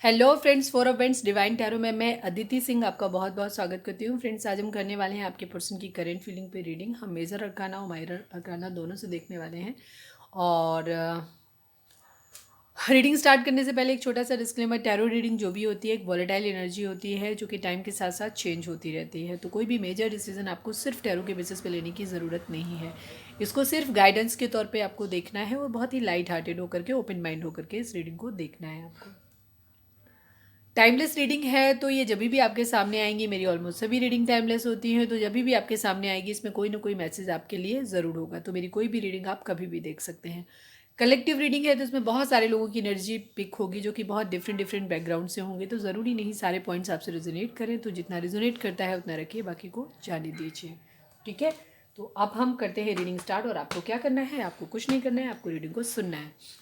Hello friends, for friends divine tarot में मैं अदिति सिंह आपका बहुत बहुत स्वागत करती हूँ। फ्रेंड्स, आज हम करने वाले हैं आपके पर्सन की करेंट फीलिंग पे रीडिंग। हम मेजर अरकाना और माइनर अरकाना दोनों से देखने वाले हैं। और रीडिंग स्टार्ट करने से पहले एक छोटा सा डिस्क्लेमर, टैरो रीडिंग जो भी होती है एक वॉलेटाइल एनर्जी होती है जो कि टाइम के साथ साथ चेंज होती रहती है। तो कोई भी मेजर डिसीजन आपको सिर्फ टैरो के बेसिस पे लेने की ज़रूरत नहीं है। इसको सिर्फ गाइडेंस के तौर पे आपको देखना है और बहुत ही लाइट हार्टेड होकर के, ओपन माइंड होकर के इस रीडिंग को देखना है आपको। टाइमलेस रीडिंग है तो ये जब भी आपके सामने आएंगी, मेरी ऑलमोस्ट सभी रीडिंग टाइमलेस होती हैं, तो जब भी आपके सामने आएगी इसमें कोई ना कोई मैसेज आपके लिए ज़रूर होगा। तो मेरी कोई भी रीडिंग आप कभी भी देख सकते हैं। कलेक्टिव रीडिंग है तो इसमें बहुत सारे लोगों की एनर्जी पिक होगी जो कि बहुत डिफरेंट डिफरेंट बैकग्राउंड से होंगे। तो ज़रूरी नहीं सारे पॉइंट्स आपसे रिजोनेट करें, तो जितना रिजोनेट करता है उतना रखिए, बाकी को जाने दीजिए। ठीक है, तो अब हम करते हैं रीडिंग स्टार्ट। और आपको क्या करना है, आपको कुछ नहीं करना है, आपको रीडिंग को सुनना है।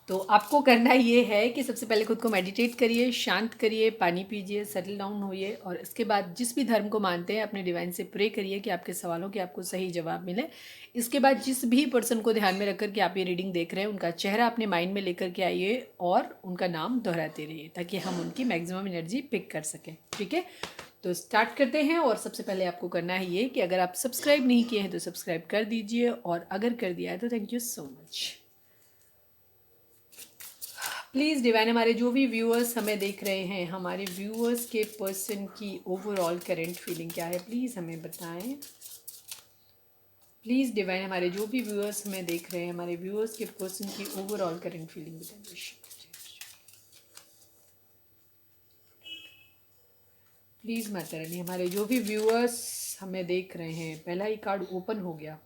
तो आपको करना ये है कि सबसे पहले खुद को मेडिटेट करिए, शांत करिए, पानी पीजिए, सेटल डाउन होइए। और इसके बाद जिस भी धर्म को मानते हैं अपने डिवाइन से प्रे करिए कि आपके सवालों के आपको सही जवाब मिले। इसके बाद जिस भी पर्सन को ध्यान में रखकर के आप ये रीडिंग देख रहे हैं उनका चेहरा अपने माइंड में लेकर के आइए और उनका नाम दोहराते रहिए ताकि हम उनकी मैक्सिमम एनर्जी पिक कर सकें। ठीक है, तो स्टार्ट करते हैं। और सबसे पहले आपको करना है ये कि अगर आप सब्सक्राइब नहीं किए हैं तो सब्सक्राइब कर दीजिए, और अगर कर दिया है तो thank you so much. Please divine, हमारे जो भी व्यूअर्स हमें देख रहे हैं, हमारे व्यूअर्स के पर्सन की ओवरऑल करंट फीलिंग क्या है, प्लीज़ हमें बताएं। प्लीज़ डिवाइन, हमारे जो भी व्यूअर्स हमें देख रहे हैं, हमारे व्यूअर्स के पर्सन की ओवरऑल करंट फीलिंग बताएं। प्लीज़ माता रानी, हमारे जो भी व्यूअर्स हमें देख रहे हैं, पहला ही कार्ड ओपन हो गया।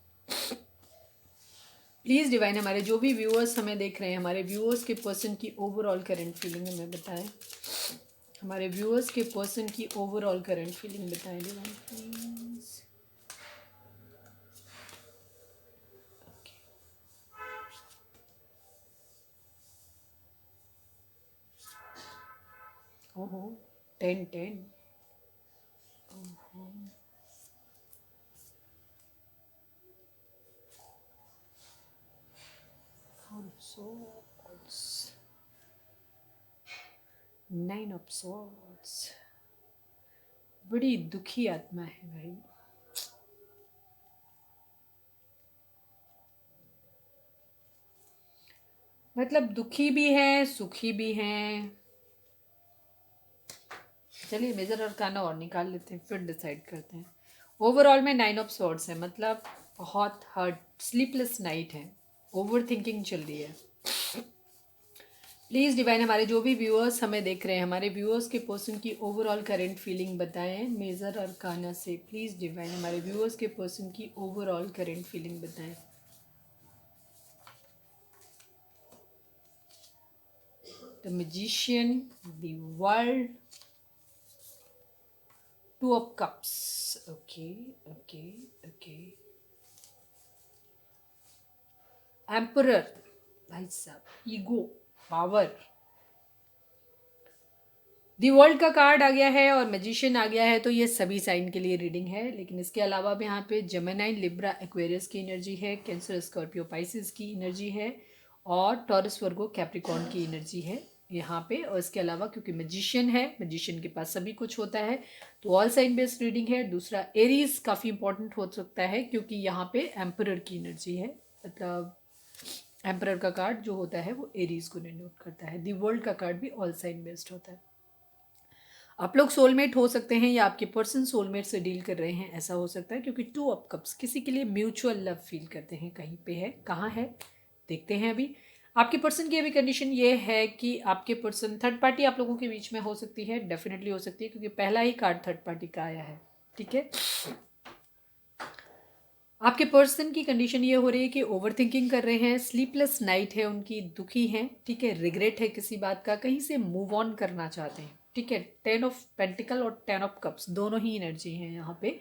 प्लीज़ डिवाइन, हमारे जो भी व्यूअर्स हमें देख रहे हैं, हमारे व्यूअर्स के पर्सन की ओवरऑल करंट फीलिंग हमें बताएं। हमारे व्यूअर्स के पर्सन की ओवरऑल करंट फीलिंग बताएं डिवाइन प्लीज। ओहो, 10 10। ओहो, swords, 9 of swords। बड़ी दुखी आत्मा है भाई। मतलब दुखी भी है, सुखी भी है। चलिए मेजर अरकाना और निकाल लेते हैं, फिर डिसाइड करते हैं। ओवरऑल में 9 ऑफ सॉर्ड्स है, मतलब बहुत हर्ट, स्लीपलेस नाइट है, ओवर थिंकिंग चल रही है। प्लीज़ डिवाइन, हमारे जो भी व्यूअर्स हमें देख रहे हैं, हमारे व्यूअर्स के पर्सन की ओवरऑल करंट फीलिंग बताएं मेजर अरकाना से। प्लीज़ डिवाइन, हमारे व्यूअर्स के पर्सन की ओवरऑल करंट फीलिंग बताएं। The magician, the world, 2 of cups. Okay okay okay. Emperor, भाई साहब, ईगो, पावर, दी वर्ल्ड का कार्ड आ गया है और मैजिशियन आ गया है। तो ये सभी साइन के लिए रीडिंग है, लेकिन इसके अलावा भी यहाँ पे जेमिनी, लिब्रा, एक्वेरियस की एनर्जी है, कैंसर, स्कॉर्पियो, पाइसिस की एनर्जी है, और टॉरस, वर्गो, कैप्रिकॉर्न की एनर्जी है यहाँ पे। और इसके अलावा क्योंकि मैजिशियन है, मैजिशियन के पास सभी कुछ होता है, तो ऑल साइन बेस्ड रीडिंग है। दूसरा, एरीज काफ़ी इंपॉर्टेंट हो सकता है क्योंकि यहाँ पे एम्परर की एनर्जी है, मतलब एम्परर का कार्ड जो होता है वो एरीज को डिनोट करता है। दी वर्ल्ड का कार्ड भी ऑल साइन बेस्ड होता है। आप लोग सोलमेट हो सकते हैं या आपके पर्सन सोलमेट से डील कर रहे हैं, ऐसा हो सकता है, क्योंकि 2 ऑफ कप्स किसी के लिए म्यूचुअल लव फील करते हैं, कहीं पे है, कहाँ है देखते हैं अभी। आपके पर्सन की अभी कंडीशन ये है कि आपके पर्सन, थर्ड पार्टी आप लोगों के बीच में हो सकती है, डेफिनेटली हो सकती है, क्योंकि पहला ही कार्ड थर्ड पार्टी का आया है। ठीक है, आपके पर्सन की कंडीशन ये हो रही है कि ओवर थिंकिंग कर रहे हैं, स्लीपलेस नाइट है उनकी, दुखी हैं, ठीक है, रिग्रेट है किसी बात का, कहीं से मूव ऑन करना चाहते हैं। ठीक है, 10 ऑफ पेंटिकल और 10 ऑफ कप्स दोनों ही एनर्जी हैं यहाँ पे।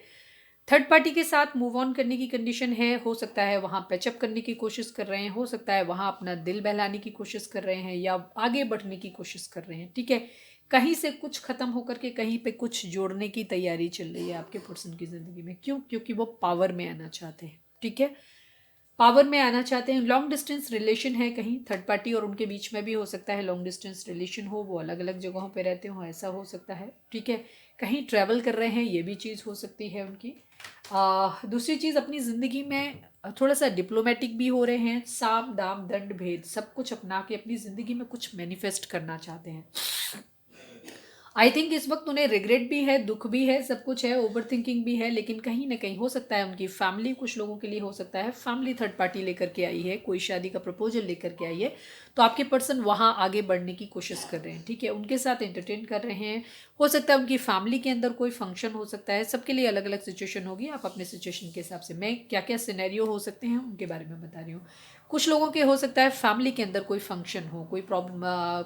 थर्ड पार्टी के साथ मूव ऑन करने की कंडीशन है, हो सकता है वहाँ पैचअप करने की कोशिश कर रहे हैं, हो सकता है वहाँ अपना दिल बहलाने की कोशिश कर रहे हैं या आगे बढ़ने की कोशिश कर रहे हैं। ठीक है, कहीं से कुछ खत्म होकर के कहीं पे कुछ जोड़ने की तैयारी चल रही है आपके पर्सन की ज़िंदगी में। क्यों? क्योंकि वो पावर में आना चाहते हैं। ठीक है, पावर में आना चाहते हैं। लॉन्ग डिस्टेंस रिलेशन है, कहीं थर्ड पार्टी और उनके बीच में भी हो सकता है लॉन्ग डिस्टेंस रिलेशन हो, वो अलग अलग जगहों पे रहते हो, ऐसा हो सकता है। ठीक है, कहीं ट्रैवल कर रहे हैं, ये भी चीज़ हो सकती है उनकी। दूसरी चीज़, अपनी ज़िंदगी में थोड़ा सा डिप्लोमेटिक भी हो रहे हैं, साम दाम दंड भेद सब कुछ अपना के अपनी ज़िंदगी में कुछ मैनिफेस्ट करना चाहते हैं। आई थिंक इस वक्त उन्हें रिग्रेट भी है, दुख भी है, सब कुछ है, ओवर थिंकिंग भी है, लेकिन कहीं ना कहीं हो सकता है उनकी फैमिली, कुछ लोगों के लिए हो सकता है फैमिली थर्ड पार्टी लेकर के आई है, कोई शादी का प्रपोजल लेकर के आई है, तो आपके पर्सन वहाँ आगे बढ़ने की कोशिश कर रहे हैं। ठीक है, उनके साथ एंटरटेन कर रहे हैं। हो सकता है उनकी फैमिली के अंदर कोई फंक्शन हो सकता है, सबके लिए अलग अलग सिचुएशन होगी, आप अपने सिचुएशन के हिसाब से, मैं क्या क्या सिनेरियो हो सकते हैं उनके बारे में बता रही हूँ। कुछ लोगों के हो सकता है फैमिली के अंदर कोई फंक्शन हो, कोई प्रॉब्लम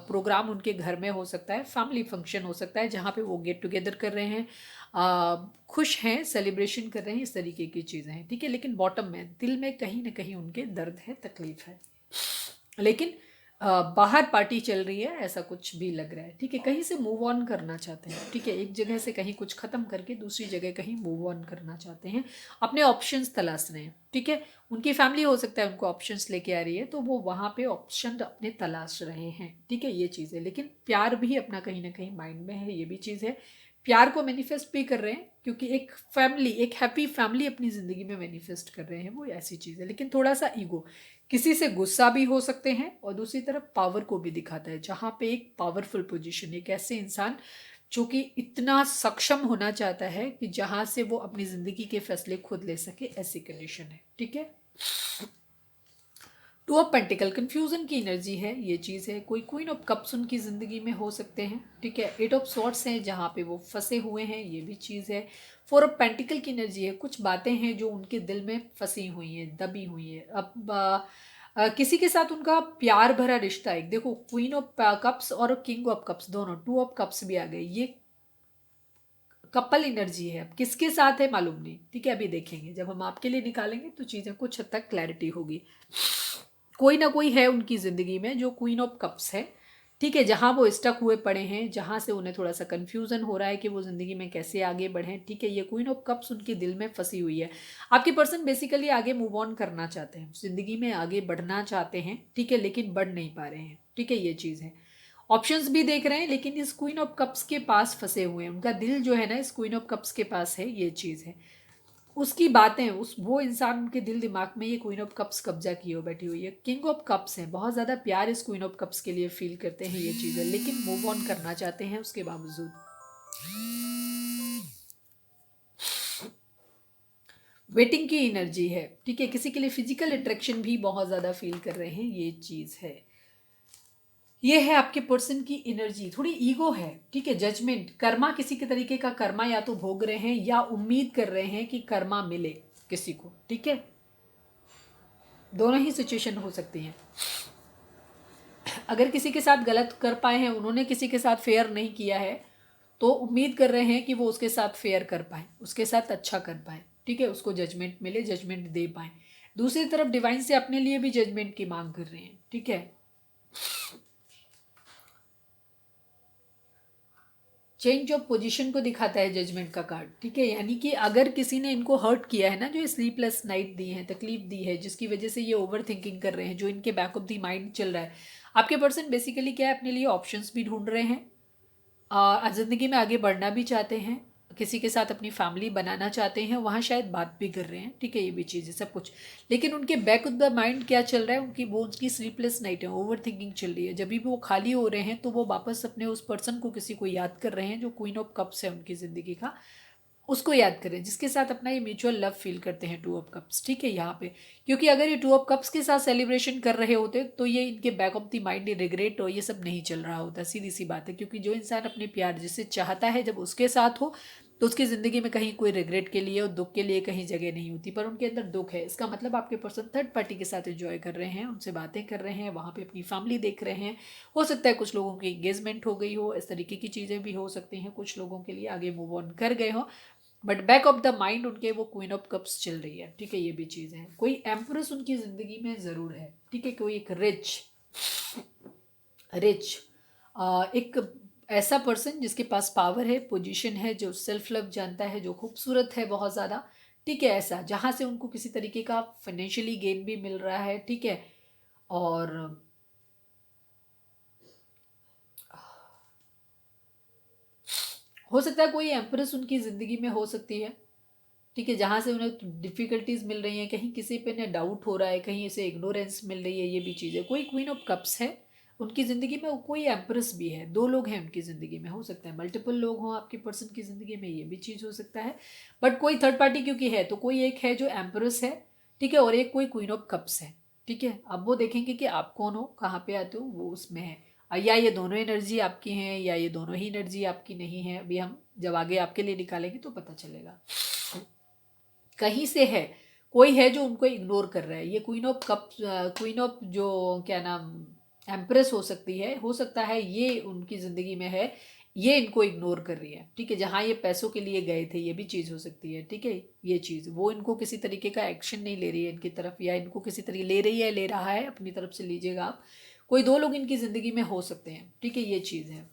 प्रोग्राम उनके घर में हो सकता है, फैमिली फंक्शन हो सकता है जहाँ पे वो गेट टुगेदर कर रहे हैं, खुश हैं, सेलिब्रेशन कर रहे हैं, इस तरीके की चीज़ें हैं। ठीक है, लेकिन बॉटम में दिल में कहीं ना कहीं उनके दर्द है, तकलीफ है, लेकिन बाहर पार्टी चल रही है, ऐसा कुछ भी लग रहा है। ठीक है, कहीं से मूव ऑन करना चाहते हैं। ठीक है, एक जगह से कहीं कुछ ख़त्म करके दूसरी जगह कहीं मूव ऑन करना चाहते हैं, अपने ऑप्शंस तलाश रहे हैं। ठीक है, उनकी फैमिली हो सकता है उनको ऑप्शंस लेके आ रही है, तो वो वहाँ पे ऑप्शन अपने तलाश रहे हैं। ठीक है, ये चीज़ है, लेकिन प्यार भी अपना कहीं ना कहीं माइंड में है, ये भी चीज़ है। प्यार को मैनिफेस्ट भी कर रहे हैं, क्योंकि एक फैमिली, एक हैप्पी फैमिली अपनी ज़िंदगी में मैनिफेस्ट कर रहे हैं, वो ऐसी चीज़ है। लेकिन थोड़ा सा ईगो, किसी से गुस्सा भी हो सकते हैं, और दूसरी तरफ पावर को भी दिखाता है, जहाँ पे एक पावरफुल पोजीशन, एक ऐसे इंसान जो कि इतना सक्षम होना चाहता है कि जहाँ से वो अपनी ज़िंदगी के फैसले खुद ले सके, ऐसी कंडीशन है। ठीक है, टू ऑफ पेंटिकल कंफ्यूजन की एनर्जी है, ये चीज़ है। कोई क्वीन ऑफ कप्स उनकी ज़िंदगी में हो सकते हैं। ठीक है, एट ऑफ सॉर्ट्स हैं जहाँ पे वो फंसे हुए हैं, ये भी चीज़ है। फोर ऑफ पेंटिकल की एनर्जी है, कुछ बातें हैं जो उनके दिल में फंसी हुई हैं, दबी हुई हैं। अब किसी के साथ उनका प्यार भरा रिश्ता है। देखो, क्वीन ऑफ कप्स और किंग ऑफ कप्स दोनों, टू ऑफ कप्स भी आ गए, ये कपल एनर्जी है। अब किसके साथ है मालूम नहीं। ठीक है, अभी देखेंगे, जब हम आपके लिए निकालेंगे तो चीज़ें कुछ हद तक क्लैरिटी होगी। कोई ना कोई है उनकी ज़िंदगी में जो क्वीन ऑफ कप्स है। ठीक है, जहाँ वो स्टक हुए पड़े हैं, जहाँ से उन्हें थोड़ा सा कन्फ्यूज़न हो रहा है कि वो ज़िंदगी में कैसे आगे बढ़ें। ठीक है, ये क्वीन ऑफ कप्स उनके दिल में फंसी हुई है। आपके पर्सन बेसिकली आगे मूव ऑन करना चाहते हैं, ज़िंदगी में आगे बढ़ना चाहते हैं। ठीक है, लेकिन बढ़ नहीं पा रहे हैं। ठीक है, ये चीज़ है। ऑप्शंस भी देख रहे हैं, लेकिन इस क्वीन ऑफ कप्स के पास फंसे हुए हैं, उनका दिल जो है ना इस क्वीन ऑफ कप्स के पास है, ये चीज़ है। उसकी बातें, उस वो इंसान उनके दिल दिमाग में ये क्वीन ऑफ कप्स कब्जा किए हुए बैठी हुई है। किंग ऑफ कप्स है, बहुत ज़्यादा प्यार इस क्वीन ऑफ कप्स के लिए फील करते हैं, ये चीज़ है, लेकिन मूव ऑन करना चाहते हैं उसके बावजूद। वेटिंग की एनर्जी है। ठीक है, किसी के लिए फिजिकल अट्रैक्शन भी बहुत ज़्यादा फील कर रहे हैं, ये चीज़ है। ये है आपके पर्सन की एनर्जी, थोड़ी ईगो है। ठीक है, जजमेंट, कर्मा, किसी के तरीके का कर्मा या तो भोग रहे हैं या उम्मीद कर रहे हैं कि कर्मा मिले किसी को। ठीक है, दोनों ही सिचुएशन हो सकती हैं। अगर किसी के साथ गलत कर पाए हैं, उन्होंने किसी के साथ फेयर नहीं किया है, तो उम्मीद कर रहे हैं कि वो उसके साथ फेयर कर पाए, उसके साथ अच्छा कर पाए। ठीक है, उसको जजमेंट मिले, जजमेंट दे पाए। दूसरी तरफ डिवाइन से अपने लिए भी जजमेंट की मांग कर रहे हैं। ठीक है, चेंज ऑफ पोजीशन को दिखाता है जजमेंट का कार्ड। ठीक है, यानी कि अगर किसी ने इनको हर्ट किया है ना, जो स्लीपलेस नाइट दी है, तकलीफ दी है, जिसकी वजह से ये ओवर थिंकिंग कर रहे हैं, जो इनके बैक ऑफ द माइंड चल रहा है, आपके पर्सन बेसिकली क्या है, अपने लिए ऑप्शंस भी ढूंढ रहे हैं, ज़िंदगी में आगे बढ़ना भी चाहते हैं, किसी के साथ अपनी फैमिली बनाना चाहते हैं, वहाँ शायद बात भी कर रहे हैं। ठीक है, ये भी चीज़ है, सब कुछ। लेकिन उनके बैक ऑफ द माइंड क्या चल रहा है, उनकी स्लीपलेस नाइट है, ओवर थिंकिंग चल रही है। जब भी वो खाली हो रहे हैं तो वो वापस अपने उस पर्सन को, किसी को याद कर रहे हैं जो क्वीन ऑफ कप्स है उनकी ज़िंदगी का, उसको याद करें, जिसके साथ अपना ये म्यूचुअल लव फील करते हैं, टू ऑफ कप्स। ठीक है, यहाँ पे क्योंकि अगर ये टू ऑफ कप्स के साथ सेलिब्रेशन कर रहे होते तो ये इनके back of the mind regret और ये सब नहीं चल रहा होता, सीधी सी बात है। क्योंकि जो इंसान अपने प्यार जिसे चाहता है, जब उसके साथ हो तो उसकी ज़िंदगी में कहीं कोई रिग्रेट के लिए और दुख के लिए कहीं जगह नहीं होती, पर उनके अंदर दुख है। इसका मतलब आपके पर्सन थर्ड पार्टी के साथ एंजॉय कर रहे हैं, उनसे बातें कर रहे हैं, वहाँ पे अपनी फैमिली देख रहे हैं। हो सकता है कुछ लोगों की एंगेजमेंट हो गई हो, इस तरीके की चीज़ें भी हो सकती हैं, कुछ लोगों के लिए आगे मूव ऑन कर गए हो, but back of the mind उनके वो क्वीन ऑफ कप्स चल रही है। ठीक है, ये भी चीज़ है। कोई एम्प्रेस उनकी ज़िंदगी में ज़रूर है। ठीक है, कोई एक रिच रिच एक ऐसा पर्सन जिसके पास पावर है, पोजीशन है, जो सेल्फ लव जानता है, जो खूबसूरत है बहुत ज़्यादा। ठीक है, ऐसा जहाँ से उनको किसी तरीके का फाइनेंशियली गेन भी मिल रहा है, ठीक है। और हो सकता है कोई एम्प्रेस उनकी ज़िंदगी में हो सकती है, ठीक है, जहाँ से उन्हें डिफ़िकल्टीज मिल रही हैं, कहीं किसी पे ना डाउट हो रहा है, कहीं इसे इग्नोरेंस मिल रही है, ये भी चीज़ है। कोई क्वीन ऑफ कप्स है उनकी ज़िंदगी में, कोई एम्प्रेस भी है, दो लोग हैं उनकी ज़िंदगी में, हो सकता है मल्टीपल लोग हों आपके पर्सन की ज़िंदगी में, ये भी चीज़ हो सकता है। बट कोई थर्ड पार्टी क्योंकि है, तो कोई एक है जो एम्प्रेस है, ठीक है, और एक कोई क्वीन ऑफ कप्स है, ठीक है। अब वो देखेंगे कि आप कौन हो, कहाँ पे आते हो, वो उसमें है। या ये दोनों एनर्जी आपकी हैं या ये दोनों ही एनर्जी आपकी नहीं है, अभी हम जब आगे आपके लिए निकालेंगे तो पता चलेगा। कहीं से है, कोई है जो उनको इग्नोर कर रहा है। ये queen of cup, queen of जो क्या नाम, एम्प्रेस हो सकती है, हो सकता है ये उनकी ज़िंदगी में है, ये इनको इग्नोर कर रही है, ठीक है। जहाँ ये पैसों के लिए गए थे, ये भी चीज़ हो सकती है, ठीक है। ये चीज़ वो इनको किसी तरीके का एक्शन नहीं ले रही है इनकी तरफ, या इनको किसी तरीके ले रही है, ले रहा है, अपनी तरफ से लीजिएगा आप। कोई दो लोग इनकी ज़िंदगी में हो सकते हैं, ठीक है, ये चीज़ है।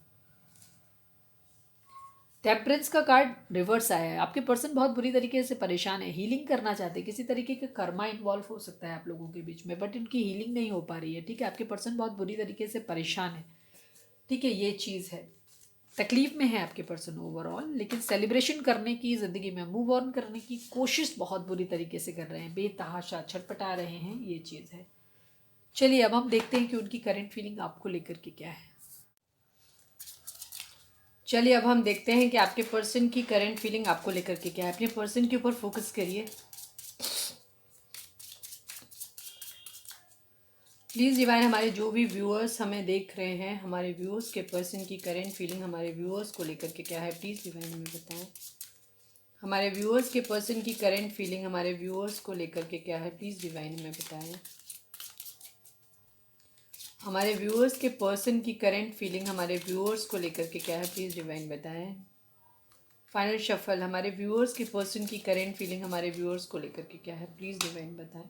टेम्परेंस का कार्ड रिवर्स आया है। आपके पर्सन बहुत बुरी तरीके से परेशान है, हीलिंग करना चाहते हैं, किसी तरीके का कर्मा इन्वॉल्व हो सकता है आप लोगों के बीच में, बट इनकी हीलिंग नहीं हो पा रही है, ठीक है। आपके पर्सन बहुत बुरी तरीके से परेशान है, ठीक है, ये चीज़ है। तकलीफ में है आपके पर्सन ओवरऑल, लेकिन सेलिब्रेशन करने की, ज़िंदगी में मूव ऑन करने की कोशिश बहुत बुरी तरीके से कर रहे हैं, बेतहाशा छटपटा रहे हैं, ये चीज़ है। चलिए अब हम देखते हैं कि उनकी करंट फीलिंग आपको लेकर के क्या है। चलिए अब हम देखते हैं कि आपके पर्सन की करंट फीलिंग आपको लेकर के क्या है। अपने पर्सन के ऊपर फोकस करिए प्लीज़ डिवाइन। हमारे जो भी व्यूअर्स हमें देख रहे हैं, हमारे व्यूअर्स के पर्सन की करंट फीलिंग हमारे व्यूअर्स को लेकर के क्या है, प्लीज़ डिवाइन हमें बताएं। हमारे व्यूअर्स के पर्सन की करंट फीलिंग हमारे व्यूअर्स को लेकर के क्या है, प्लीज़ डिवाइन हमें बताएं। हमारे व्यूअर्स के पर्सन की करंट फीलिंग हमारे व्यूअर्स को लेकर के क्या है, प्लीज़ डिवाइन बताएं। फाइनल शफल, हमारे व्यूअर्स के पर्सन की करंट फीलिंग हमारे व्यूअर्स को लेकर के क्या है, प्लीज़ डिवाइन बताएं।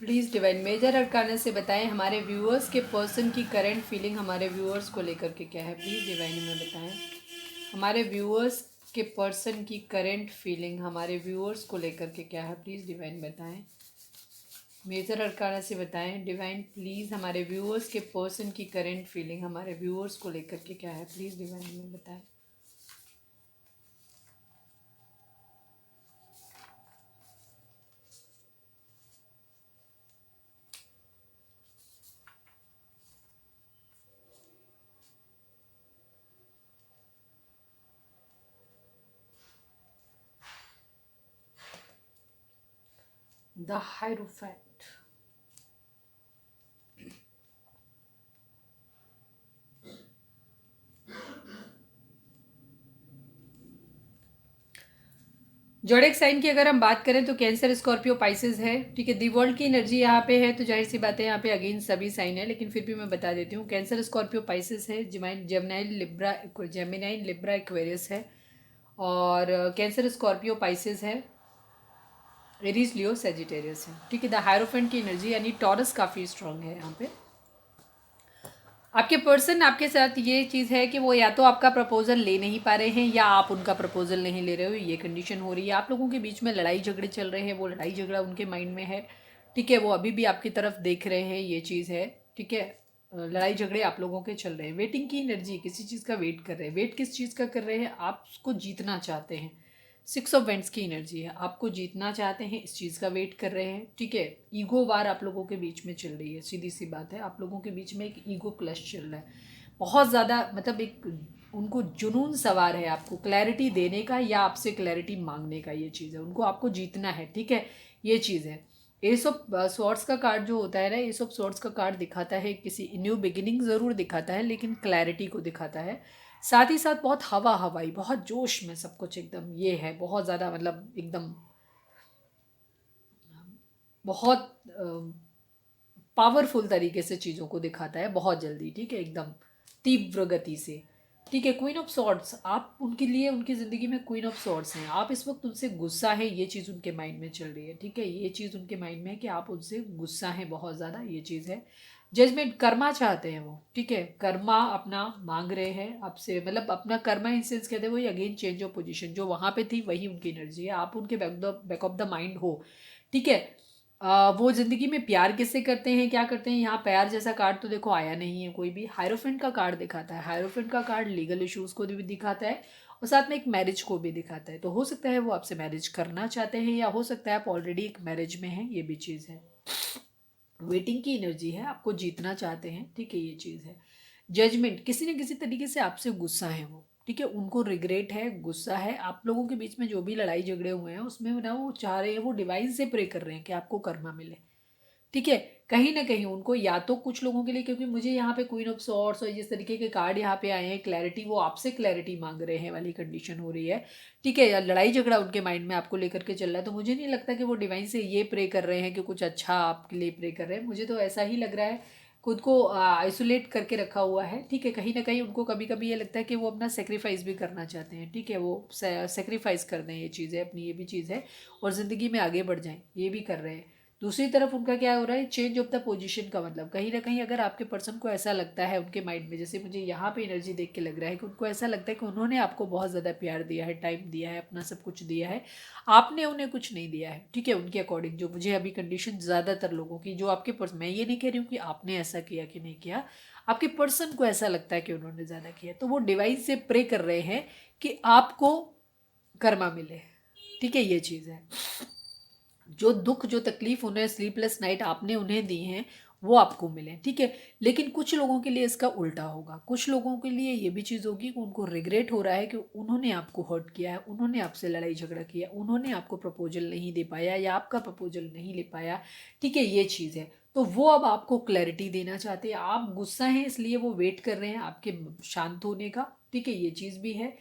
प्लीज़ डिवाइन मेजर अरकाना से बताएं हमारे व्यूअर्स के पर्सन की करंट फीलिंग हमारे व्यूअर्स को लेकर के क्या है, प्लीज़ डिवाइन हमें बताएं। हमारे व्यूअर्स के पर्सन की करंट फीलिंग हमारे व्यूअर्स को लेकर के क्या है, प्लीज़ डिवाइन बताएं। मेजर अरकाना से बताएं डिवाइन प्लीज़ हमारे व्यूअर्स के पर्सन की करंट फीलिंग हमारे व्यूअर्स को लेकर के क्या है, प्लीज़ डिवाइन हमें बताएं। द हायरोफेंट, जोडिक साइन की अगर हम बात करें तो कैंसर, स्कॉर्पियो, पाइसेस है, ठीक है। दी वर्ल्ड की एनर्जी यहाँ पे है, तो जाहिर सी बात है यहाँ पे अगेन सभी साइन है, लेकिन फिर भी मैं बता देती हूँ। कैंसर, स्कॉर्पियो, पाइसेस है, जेमिनाइन लिब्रा एक्वेरियस है, और कैंसर, स्कॉर्पियो, पाइसेस है, एरीज, लियो, सेजिटेरियस है, ठीक है। द हायरोफेंट की एनर्जी यानी टॉरस काफ़ी स्ट्रांग है यहाँ पे। आपके पर्सन आपके साथ ये चीज़ है कि वो या तो आपका प्रपोजल ले नहीं पा रहे हैं या आप उनका प्रपोजल नहीं ले रहे हो, ये कंडीशन हो रही है। आप लोगों के बीच में लड़ाई झगड़े चल रहे हैं, वो लड़ाई झगड़ा उनके माइंड में है, ठीक है। वो अभी भी आपकी तरफ देख रहे हैं, ये चीज़ है, ठीक है। लड़ाई झगड़े आप लोगों के चल रहे हैं। वेटिंग की एनर्जी, किसी चीज़ का वेट कर रहे हैं। वेट किस चीज़ का कर रहे हैं, आप उसको जीतना चाहते हैं। 6 ऑफ वेंट्स की एनर्जी है, आपको जीतना चाहते हैं, इस चीज़ का वेट कर रहे हैं, ठीक है। ईगो वार आप लोगों के बीच में चल रही है, सीधी सी बात है, आप लोगों के बीच में एक ईगो क्लश चल रहा है बहुत ज़्यादा, मतलब एक उनको जुनून सवार है आपको क्लैरिटी देने का या आपसे क्लैरिटी मांगने का, ये चीज़ है, उनको आपको जीतना है, ठीक है, ये चीज़ है। एस ऑफ स्वॉर्ड्स का कार्ड जो होता है ना, एस ऑफ स्वॉर्ड्स का कार्ड दिखाता है किसी न्यू बिगिनिंग ज़रूर दिखाता है, लेकिन क्लैरिटी को दिखाता है। साथ ही साथ बहुत हवा हवाई, बहुत जोश में सब कुछ एकदम, ये है बहुत ज़्यादा, मतलब एकदम बहुत पावरफुल तरीके से चीज़ों को दिखाता है बहुत जल्दी, ठीक है, एकदम तीव्र गति से, ठीक है। क्वीन ऑफ सॉर्ड्स, आप उनके लिए उनकी ज़िंदगी में क्वीन ऑफ सॉर्ड्स हैं। आप इस वक्त उनसे गुस्सा है, ये चीज़ उनके माइंड में चल रही है, ठीक है। ये चीज़ उनके माइंड में है कि आप उनसे गुस्सा हैं बहुत ज़्यादा, ये चीज़ है। जजमेंट, कर्मा चाहते हैं वो, ठीक है, कर्मा अपना मांग रहे हैं आपसे, मतलब अपना कर्मा इन सेंस कहते हैं वही अगेन चेंज ऑफ पोजीशन, जो वहाँ पे थी वही उनकी एनर्जी है, आप उनके बैक ऑफ द माइंड हो, ठीक है। वो ज़िंदगी में प्यार किससे करते हैं, क्या करते हैं, यहाँ प्यार जैसा कार्ड तो देखो आया नहीं है कोई भी। हायरोफेंट का कार्ड दिखाता है, हायरोफेंट का कार्ड लीगल इश्यूज़ को भी दिखाता है और साथ में एक मैरिज को भी दिखाता है। तो हो सकता है वो आपसे मैरिज करना चाहते हैं या हो सकता है आप ऑलरेडी एक मैरिज में हैं, ये भी चीज़ है। वेटिंग की एनर्जी है, आपको जीतना चाहते हैं, ठीक है, ये चीज़ है। जजमेंट, किसी न किसी तरीके से आपसे गुस्सा है वो, ठीक है, उनको रिग्रेट है, गुस्सा है। आप लोगों के बीच में जो भी लड़ाई झगड़े हुए हैं उसमें ना वो चाह रहे हैं, वो डिवाइन से प्रे कर रहे हैं कि आपको कर्मा मिले, ठीक है। कहीं ना कहीं उनको या तो कुछ लोगों के लिए, क्योंकि मुझे यहाँ पे क्वीन ऑफ सॉर्ड्स और जिस तरीके के कार्ड यहाँ पे आए हैं, क्लैरिटी, वो आपसे क्लैरिटी मांग रहे हैं वाली कंडीशन हो रही है, ठीक है। या लड़ाई झगड़ा उनके माइंड में आपको लेकर के चल रहा है, तो मुझे नहीं लगता कि वो डिवाइन से ये प्रे कर रहे हैं कि कुछ अच्छा आपके लिए प्रे कर रहे हैं। मुझे तो ऐसा ही लग रहा है, खुद को आइसोलेट करके रखा हुआ है, ठीक है। कहीं ना कहीं उनको कभी कभी ये लगता है कि वो अपना सेक्रीफाइस भी करना चाहते हैं, ठीक है, वो सेक्रीफाइस कर दें, ये चीज़ है अपनी, ये भी चीज़ है, और ज़िंदगी में आगे बढ़ जाएं, ये भी कर रहे हैं। दूसरी तरफ उनका क्या हो रहा है, चेंज ऑफ द पोजीशन का मतलब, कहीं ना कहीं अगर आपके पर्सन को ऐसा लगता है उनके माइंड में, जैसे मुझे यहाँ पे एनर्जी देख के लग रहा है कि उनको ऐसा लगता है कि उन्होंने आपको बहुत ज़्यादा प्यार दिया है, टाइम दिया है, अपना सब कुछ दिया है, आपने उन्हें कुछ नहीं दिया है, ठीक है, उनके अकॉर्डिंग जो मुझे अभी कंडीशन ज़्यादातर लोगों की, जो आपके पर्सन, मैं ये नहीं कह रही हूँ कि आपने ऐसा किया कि नहीं किया, आपके पर्सन को ऐसा लगता है कि उन्होंने ज़्यादा किया, तो वो डिवाइन से प्रे कर रहे हैं कि आपको कर्मा मिले, ठीक है, ये चीज़ है। जो दुख, जो तकलीफ उन्हें, स्लीपलेस नाइट आपने उन्हें दी हैं, वो आपको मिले, ठीक है। लेकिन कुछ लोगों के लिए इसका उल्टा होगा, कुछ लोगों के लिए ये भी चीज़ होगी कि उनको रिग्रेट हो रहा है कि उन्होंने आपको हर्ट किया है, उन्होंने आपसे लड़ाई झगड़ा किया, उन्होंने आपको प्रपोजल नहीं दे पाया या आपका प्रपोजल नहीं ले पाया, ठीक है, ये चीज़ है। तो वो अब आपको क्लैरिटी देना चाहते हैं, आप गुस्सा हैं इसलिए वो वेट कर रहे हैं आपके शांत होने का, ठीक है, ये चीज़ भी है।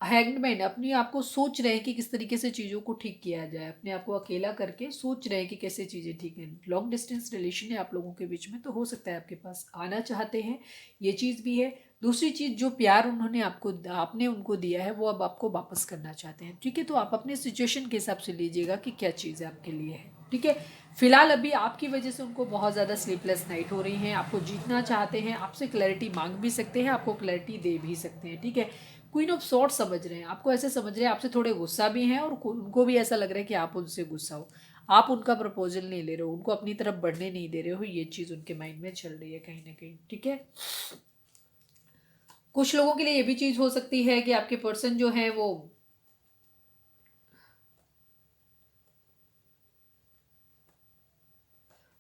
हैंगमैन, अपने आप को सोच रहे हैं कि किस तरीके से चीज़ों को ठीक किया जाए, अपने आप को अकेला करके सोच रहे हैं कि कैसे चीज़ें ठीक हैं। लॉन्ग डिस्टेंस रिलेशन है आप लोगों के बीच में, तो हो सकता है आपके पास आना चाहते हैं, ये चीज़ भी है। दूसरी चीज़, जो प्यार उन्होंने आपको, आपने उनको दिया है, वो अब आपको वापस करना चाहते हैं, ठीक है। तो आप अपने सिचुएशन के हिसाब से लीजिएगा कि क्या चीज़ है आपके लिए है, ठीक है। फिलहाल अभी आपकी वजह से उनको बहुत ज़्यादा स्लीपलेस नाइट हो रही हैं, आपको जीतना चाहते हैं, आपसे क्लैरिटी मांग भी सकते हैं, आपको क्लैरिटी दे भी सकते हैं, ठीक है। क्वीन ऑफ सॉर्ट समझ रहे हैं आपको, ऐसे समझ रहे हैं आपसे थोड़े गुस्सा भी हैं और उनको भी ऐसा लग रहा है कि आप उनसे गुस्सा हो, आप उनका प्रपोजल नहीं ले रहे हो, उनको अपनी तरफ बढ़ने नहीं दे रहे हो, ये चीज़ उनके माइंड में चल रही है कहीं ना कहीं, ठीक है। कुछ लोगों के लिए ये भी चीज़ हो सकती है कि आपके पर्सन जो है वो,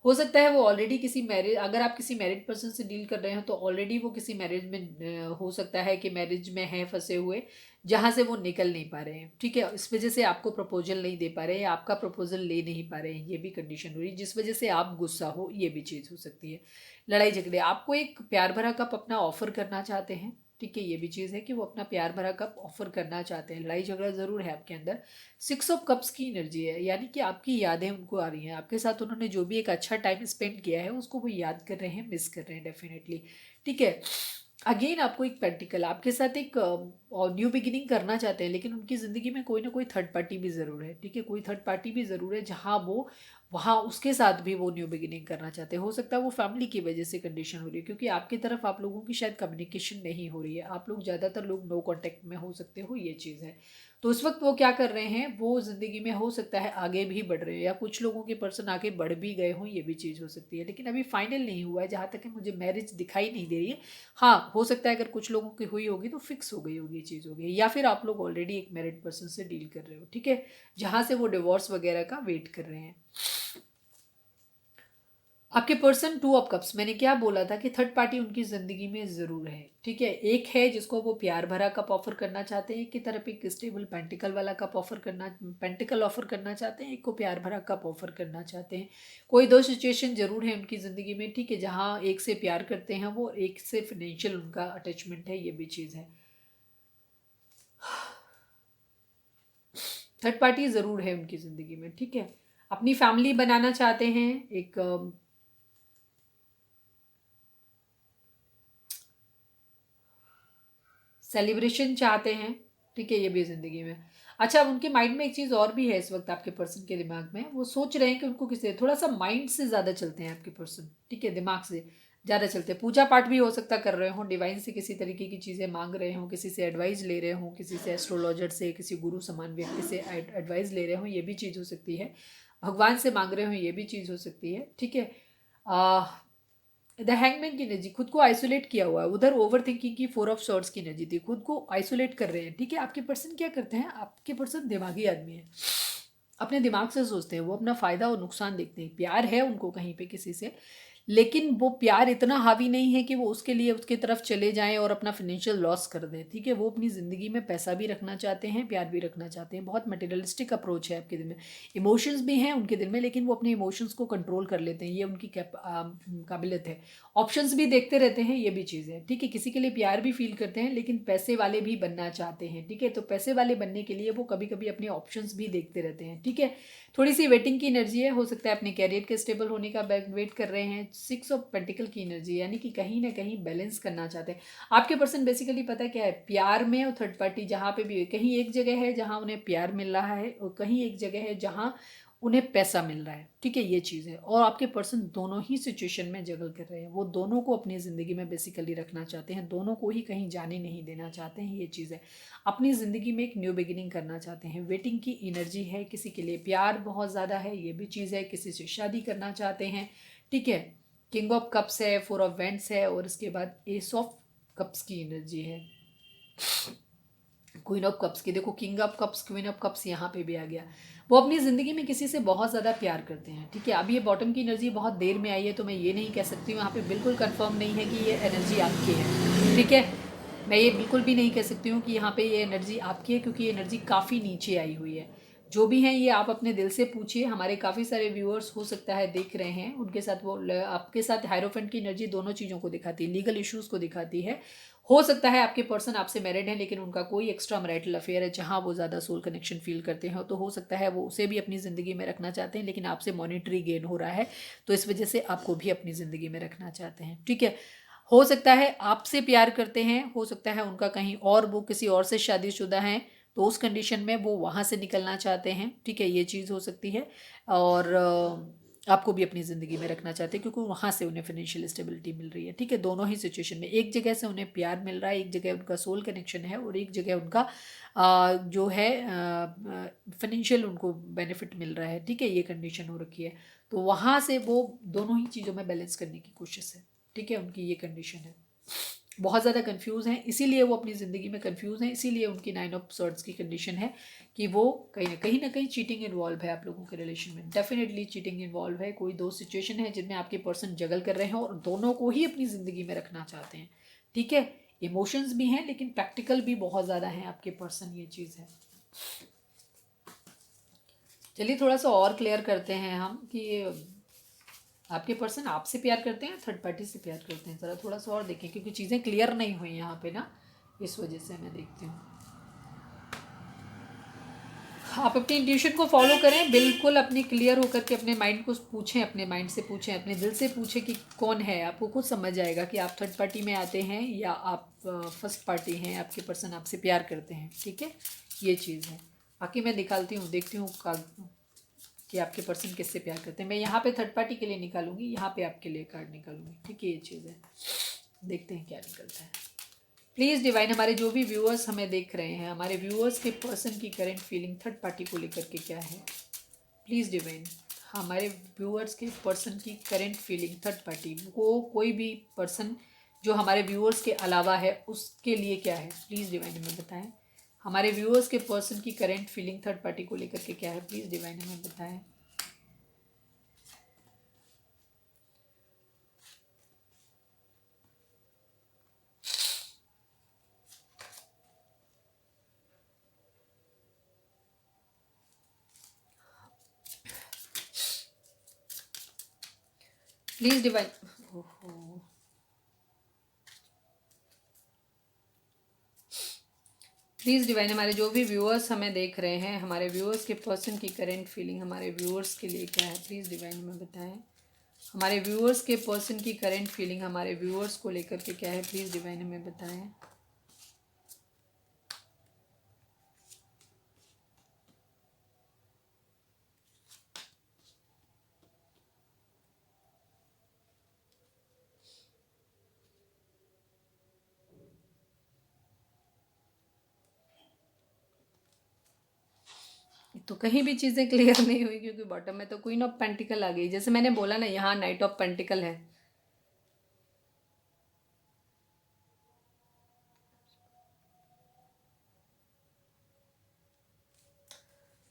हो सकता है वो ऑलरेडी किसी मैरिज, अगर आप किसी मैरिड पर्सन से डील कर रहे हैं तो ऑलरेडी वो किसी मैरिज में हो सकता है कि मैरिज में हैं फंसे हुए, जहाँ से वो निकल नहीं पा रहे हैं, ठीक है। इस वजह से आपको प्रपोजल नहीं दे पा रहे हैं या आपका प्रपोजल ले नहीं पा रहे हैं, ये भी कंडीशन हो रही है, जिस वजह से आप गुस्सा हो, ये भी चीज़ हो सकती है। लड़ाई झगड़े, आपको एक प्यार भरा कप अपना ऑफर करना चाहते हैं, ठीक है, ये भी चीज़ है कि वो अपना प्यार भरा कप ऑफर करना चाहते हैं। लड़ाई झगड़ा ज़रूर है आपके अंदर। सिक्स ऑफ कप्स की एनर्जी है, यानी कि आपकी यादें उनको आ रही हैं, आपके साथ उन्होंने जो भी एक अच्छा टाइम स्पेंड किया है उसको वो याद कर रहे हैं, मिस कर रहे हैं डेफिनेटली, ठीक है। अगेन आपको एक प्रैक्टिकल, आपके साथ एक न्यू बिगिनिंग करना चाहते हैं, लेकिन उनकी ज़िंदगी में कोई ना कोई थर्ड पार्टी भी ज़रूर है, ठीक है, कोई थर्ड पार्टी भी ज़रूर है जहाँ वो, वहाँ उसके साथ भी वो न्यू बिगिनिंग करना चाहते हैं। हो सकता है वो फैमिली की वजह से कंडीशन हो रही है, क्योंकि आपकी तरफ आप लोगों की शायद कम्युनिकेशन नहीं हो रही है, आप लोग ज़्यादातर लोग नो कॉन्टैक्ट में हो सकते हो, ये चीज़ है। तो उस वक्त वो क्या कर रहे हैं, वो ज़िंदगी में हो सकता है आगे भी बढ़ रहे हैं, या कुछ लोगों के पर्सन आगे बढ़ भी गए हों, ये भी चीज़ हो सकती है, लेकिन अभी फाइनल नहीं हुआ है, जहाँ तक कि मुझे मैरिज दिखाई नहीं दे रही है। हाँ, हो सकता है अगर कुछ लोगों की हुई होगी तो फिक्स हो गई होगी, ये चीज़ हो गई, या फिर आप लोग ऑलरेडी एक मैरिड पर्सन से डील कर रहे हो, ठीक है, जहाँ से वो डिवोर्स वगैरह का वेट कर रहे हैं। आपके पर्सन टू ऑफ कप्स, मैंने क्या बोला था कि थर्ड पार्टी उनकी ज़िंदगी में ज़रूर है, ठीक है। एक है जिसको वो प्यार भरा कप ऑफर करना चाहते हैं, एक की तरफ एक स्टेबल पेंटिकल वाला कप ऑफर करना, पेंटिकल ऑफर करना चाहते हैं, एक को प्यार भरा कप ऑफर करना चाहते हैं। कोई दो सिचुएशन ज़रूर है उनकी ज़िंदगी में, ठीक है, जहाँ एक से प्यार करते हैं वो, एक से फिनेंशियल उनका अटैचमेंट है, ये भी चीज़ है। थर्ड पार्टी ज़रूर है उनकी ज़िंदगी में, ठीक है। अपनी फैमिली बनाना चाहते हैं, एक सेलिब्रेशन चाहते हैं, ठीक है, ये भी ज़िंदगी में। अच्छा, अब उनके माइंड में एक चीज़ और भी है इस वक्त आपके पर्सन के दिमाग में, वो सोच रहे हैं कि उनको किसी थोड़ा सा माइंड से ज़्यादा चलते हैं आपके पर्सन, ठीक है, दिमाग से ज़्यादा चलते हैं। पूजा पाठ भी हो सकता कर रहे हों, डिवाइन से किसी तरीके की चीज़ें मांग रहे हों, किसी से एडवाइस ले रहे हों, किसी से एस्ट्रोलॉजर से, किसी गुरु समान व्यक्ति से एडवाइस ले रहे हों, ये भी चीज़ हो सकती है। भगवान से मांग रहे हों, ये भी चीज़ हो सकती है, ठीक है। द हैंगमैन की एनर्जी, खुद को आइसोलेट किया हुआ है, उधर ओवर थिंकिंग की 4 ऑफ सॉर्ड्स की एनर्जी थी, खुद को आइसोलेट कर रहे हैं, ठीक है। आपके पर्सन क्या करते हैं, आपके पर्सन दिमागी आदमी है, अपने दिमाग से सोचते हैं, वो अपना फ़ायदा और नुकसान देखते हैं। प्यार है उनको कहीं पे किसी से, लेकिन वो प्यार इतना हावी नहीं है कि वो उसके लिए उसके तरफ चले जाएं और अपना फाइनेंशियल लॉस कर दें, ठीक है। वो अपनी ज़िंदगी में पैसा भी रखना चाहते हैं, प्यार भी रखना चाहते हैं। बहुत मटेरियलिस्टिक अप्रोच है आपके दिल में, इमोशंस भी हैं उनके दिल में, लेकिन वो अपने इमोशंस को कंट्रोल कर लेते हैं, ये उनकी काबिलियत है। ऑप्शंस भी देखते रहते हैं, ये भी चीज़ है, ठीक है। किसी के लिए प्यार भी फील करते हैं, लेकिन पैसे वाले भी बनना चाहते हैं, ठीक है। तो पैसे वाले बनने के लिए वो कभी कभी अपने ऑप्शंस भी देखते रहते हैं, ठीक है। थोड़ी सी वेटिंग की एनर्जी है, हो सकता है अपने कैरियर के स्टेबल होने का वेट कर रहे हैं। 6 ऑफ पेंटिकल की एनर्जी, यानी कि कहीं ना कहीं बैलेंस करना चाहते हैं आपके पर्सन। बेसिकली पता क्या है, प्यार में और थर्ड पार्टी जहाँ पे भी, कहीं एक जगह है जहाँ उन्हें प्यार मिल रहा है और कहीं एक जगह है जहाँ उन्हें पैसा मिल रहा है, ठीक है, ये चीज़ है। और आपके पर्सन दोनों ही सिचुएशन में जगल कर रहे हैं, वो दोनों को अपनी ज़िंदगी में बेसिकली रखना चाहते हैं, दोनों को ही कहीं जाने नहीं देना चाहते हैं, ये चीज़ है। अपनी ज़िंदगी में एक न्यू बिगिनिंग करना चाहते हैं। वेटिंग की एनर्जी है, किसी के लिए प्यार बहुत ज़्यादा है, ये भी चीज़ है। किसी से शादी करना चाहते हैं, ठीक है। किंग ऑफ कप्स है, 4 ऑफ वेंट्स है, और इसके बाद एस ऑफ कप्स की एनर्जी है, क्वीन ऑफ कप्स की। देखो, king of cups, queen of cups यहाँ पे भी आ गया। वो अपनी ज़िंदगी में किसी से बहुत ज़्यादा प्यार करते हैं, ठीक है। अब ये बॉटम की एनर्जी बहुत देर में आई है, तो मैं ये नहीं कह सकती हूँ, यहाँ पे बिल्कुल कंफर्म नहीं है कि ये एनर्जी आपकी है, ठीक है। मैं ये बिल्कुल भी नहीं कह सकती हूँ कि यहाँ पे ये एनर्जी आपकी है, क्योंकि ये एनर्जी काफ़ी नीचे आई हुई है। जो भी हैं ये आप अपने दिल से पूछिए। हमारे काफ़ी सारे व्यूअर्स हो सकता है देख रहे हैं, उनके साथ वो आपके साथ हायरोफेंट की एनर्जी दोनों चीज़ों को दिखाती है, लीगल इश्यूज़ को दिखाती है। हो सकता है आपके पर्सन आपसे मैरिड है, लेकिन उनका कोई एक्स्ट्रा मैरिटल अफेयर है जहाँ वो ज़्यादा सोल कनेक्शन फील करते हैं, तो हो सकता है वो उसे भी अपनी ज़िंदगी में रखना चाहते हैं, लेकिन आपसे मॉनिटरी गेन हो रहा है, तो इस वजह से आपको भी अपनी ज़िंदगी में रखना चाहते हैं, ठीक है। हो सकता है आपसे प्यार करते हैं, हो सकता है उनका कहीं और, वो किसी और से शादीशुदा हैं, तो उस कंडीशन में वो वहाँ से निकलना चाहते हैं, ठीक है, ये चीज़ हो सकती है। और आपको भी अपनी ज़िंदगी में रखना चाहते हैं, क्योंकि वहाँ से उन्हें फाइनेंशियल स्टेबिलिटी मिल रही है, ठीक है। दोनों ही सिचुएशन में एक जगह से उन्हें प्यार मिल रहा है, एक जगह उनका सोल कनेक्शन है, और एक जगह उनका जो है फाइनेंशियल उनको बेनिफिट मिल रहा है, ठीक है, ये कंडीशन हो रखी है। तो वहाँ से वो दोनों ही चीज़ों में बैलेंस करने की कोशिश है, ठीक है, उनकी ये कंडीशन है। बहुत ज़्यादा कंफ्यूज हैं, इसीलिए वो अपनी ज़िंदगी में कंफ्यूज हैं, इसीलिए उनकी 9 ऑफ सॉर्ड्स की कंडीशन है कि वो कहीं ना कहीं चीटिंग इन्वॉल्व है आप लोगों के रिलेशन में। डेफिनेटली चीटिंग इन्वॉल्व है। कोई 2 सिचुएशन है जिनमें आपके पर्सन जगल कर रहे हैं और दोनों को ही अपनी ज़िंदगी में रखना चाहते हैं, ठीक है। इमोशंस भी हैं, लेकिन प्रैक्टिकल भी बहुत ज़्यादा हैं आपके पर्सन, ये चीज़ है। चलिए थोड़ा सा और क्लियर करते हैं हम कि आपके पर्सन आपसे प्यार करते हैं, थर्ड पार्टी से प्यार करते हैं। ज़रा थोड़ा सा और देखें, क्योंकि चीज़ें क्लियर नहीं हुई यहाँ पे ना, इस वजह से मैं देखती हूँ। आप अपनी इंट्यूशन को फॉलो करें, बिल्कुल अपनी क्लियर होकर के अपने माइंड को पूछें, अपने माइंड से पूछें, अपने दिल से पूछें कि कौन है। आपको खुद समझ जाएगा कि आप थर्ड पार्टी में आते हैं या आप फर्स्ट पार्टी हैं, आपके पर्सन आपसे प्यार करते हैं, ठीक है, ये चीज़ है। बाकी मैं निकालती हूँ, देखती हूँ कि आपके पर्सन किससे प्यार करते हैं। मैं यहाँ पे थर्ड पार्टी के लिए निकालूंगी, यहाँ पे आपके लिए कार्ड निकालूंगी, ठीक है, ये चीज़ है। देखते हैं क्या निकलता है। प्लीज़ डिवाइन, हमारे जो भी व्यूअर्स हमें देख रहे हैं, हमारे व्यूअर्स के पर्सन की करंट फीलिंग थर्ड पार्टी को लेकर के क्या है। प्लीज़ डिवाइन, हमारे व्यूअर्स के पर्सन की करंट फीलिंग थर्ड पार्टी को, कोई भी पर्सन जो हमारे व्यूअर्स के अलावा है उसके लिए क्या है, प्लीज़ डिवाइन हमें बताएं। हमारे व्यूअर्स के पर्सन की करंट फीलिंग थर्ड पार्टी को लेकर के क्या है, प्लीज़ डिवाइन हमें बताएं। प्लीज़ डिवाइन, प्लीज़ डिवाइन, हमारे जो भी व्यूअर्स हमें देख रहे हैं, हमारे व्यूअर्स के पर्सन की करंट फीलिंग हमारे व्यूअर्स के लिए क्या है, प्लीज़ डिवाइन हमें बताएं। हमारे व्यूअर्स के पर्सन की करंट फीलिंग हमारे व्यूअर्स को लेकर के क्या है, प्लीज़ डिवाइन हमें बताएं। तो कहीं भी चीज़ें क्लियर नहीं हुई, क्योंकि बॉटम में तो क्वीन ऑफ पेंटिकल आ गई। जैसे मैंने बोला ना, यहाँ नाइट ऑफ पेंटिकल है।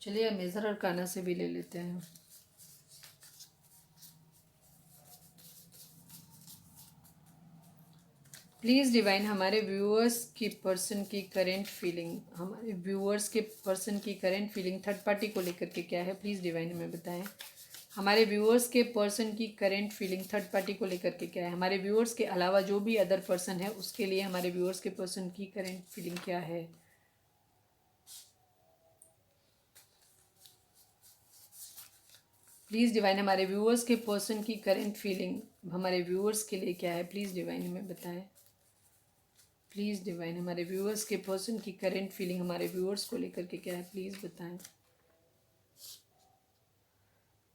चलिए मेजर और काना से भी ले लेते हैं। प्लीज़ डिवाइन, हमारे व्यूअर्स की पर्सन की करेंट फीलिंग, हमारे व्यूअर्स के पर्सन की करेंट फीलिंग थर्ड पार्टी को लेकर के क्या है, प्लीज़ डिवाइन हमें बताएं। हमारे व्यूअर्स के पर्सन की करेंट फीलिंग थर्ड पार्टी को लेकर के क्या है, हमारे व्यूअर्स के अलावा जो भी अदर पर्सन है उसके लिए हमारे व्यूअर्स के पर्सन की करेंट फीलिंग क्या है। प्लीज़ डिवाइन, हमारे व्यूअर्स के पर्सन की करेंट फीलिंग हमारे व्यूअर्स के लिए क्या है, प्लीज़ डिवाइन हमें बताएं। प्लीज़ डिवाइन, हमारे व्यूअर्स के पर्सन की करेंट फीलिंग हमारे व्यूअर्स को लेकर के क्या है, प्लीज़ बताएं।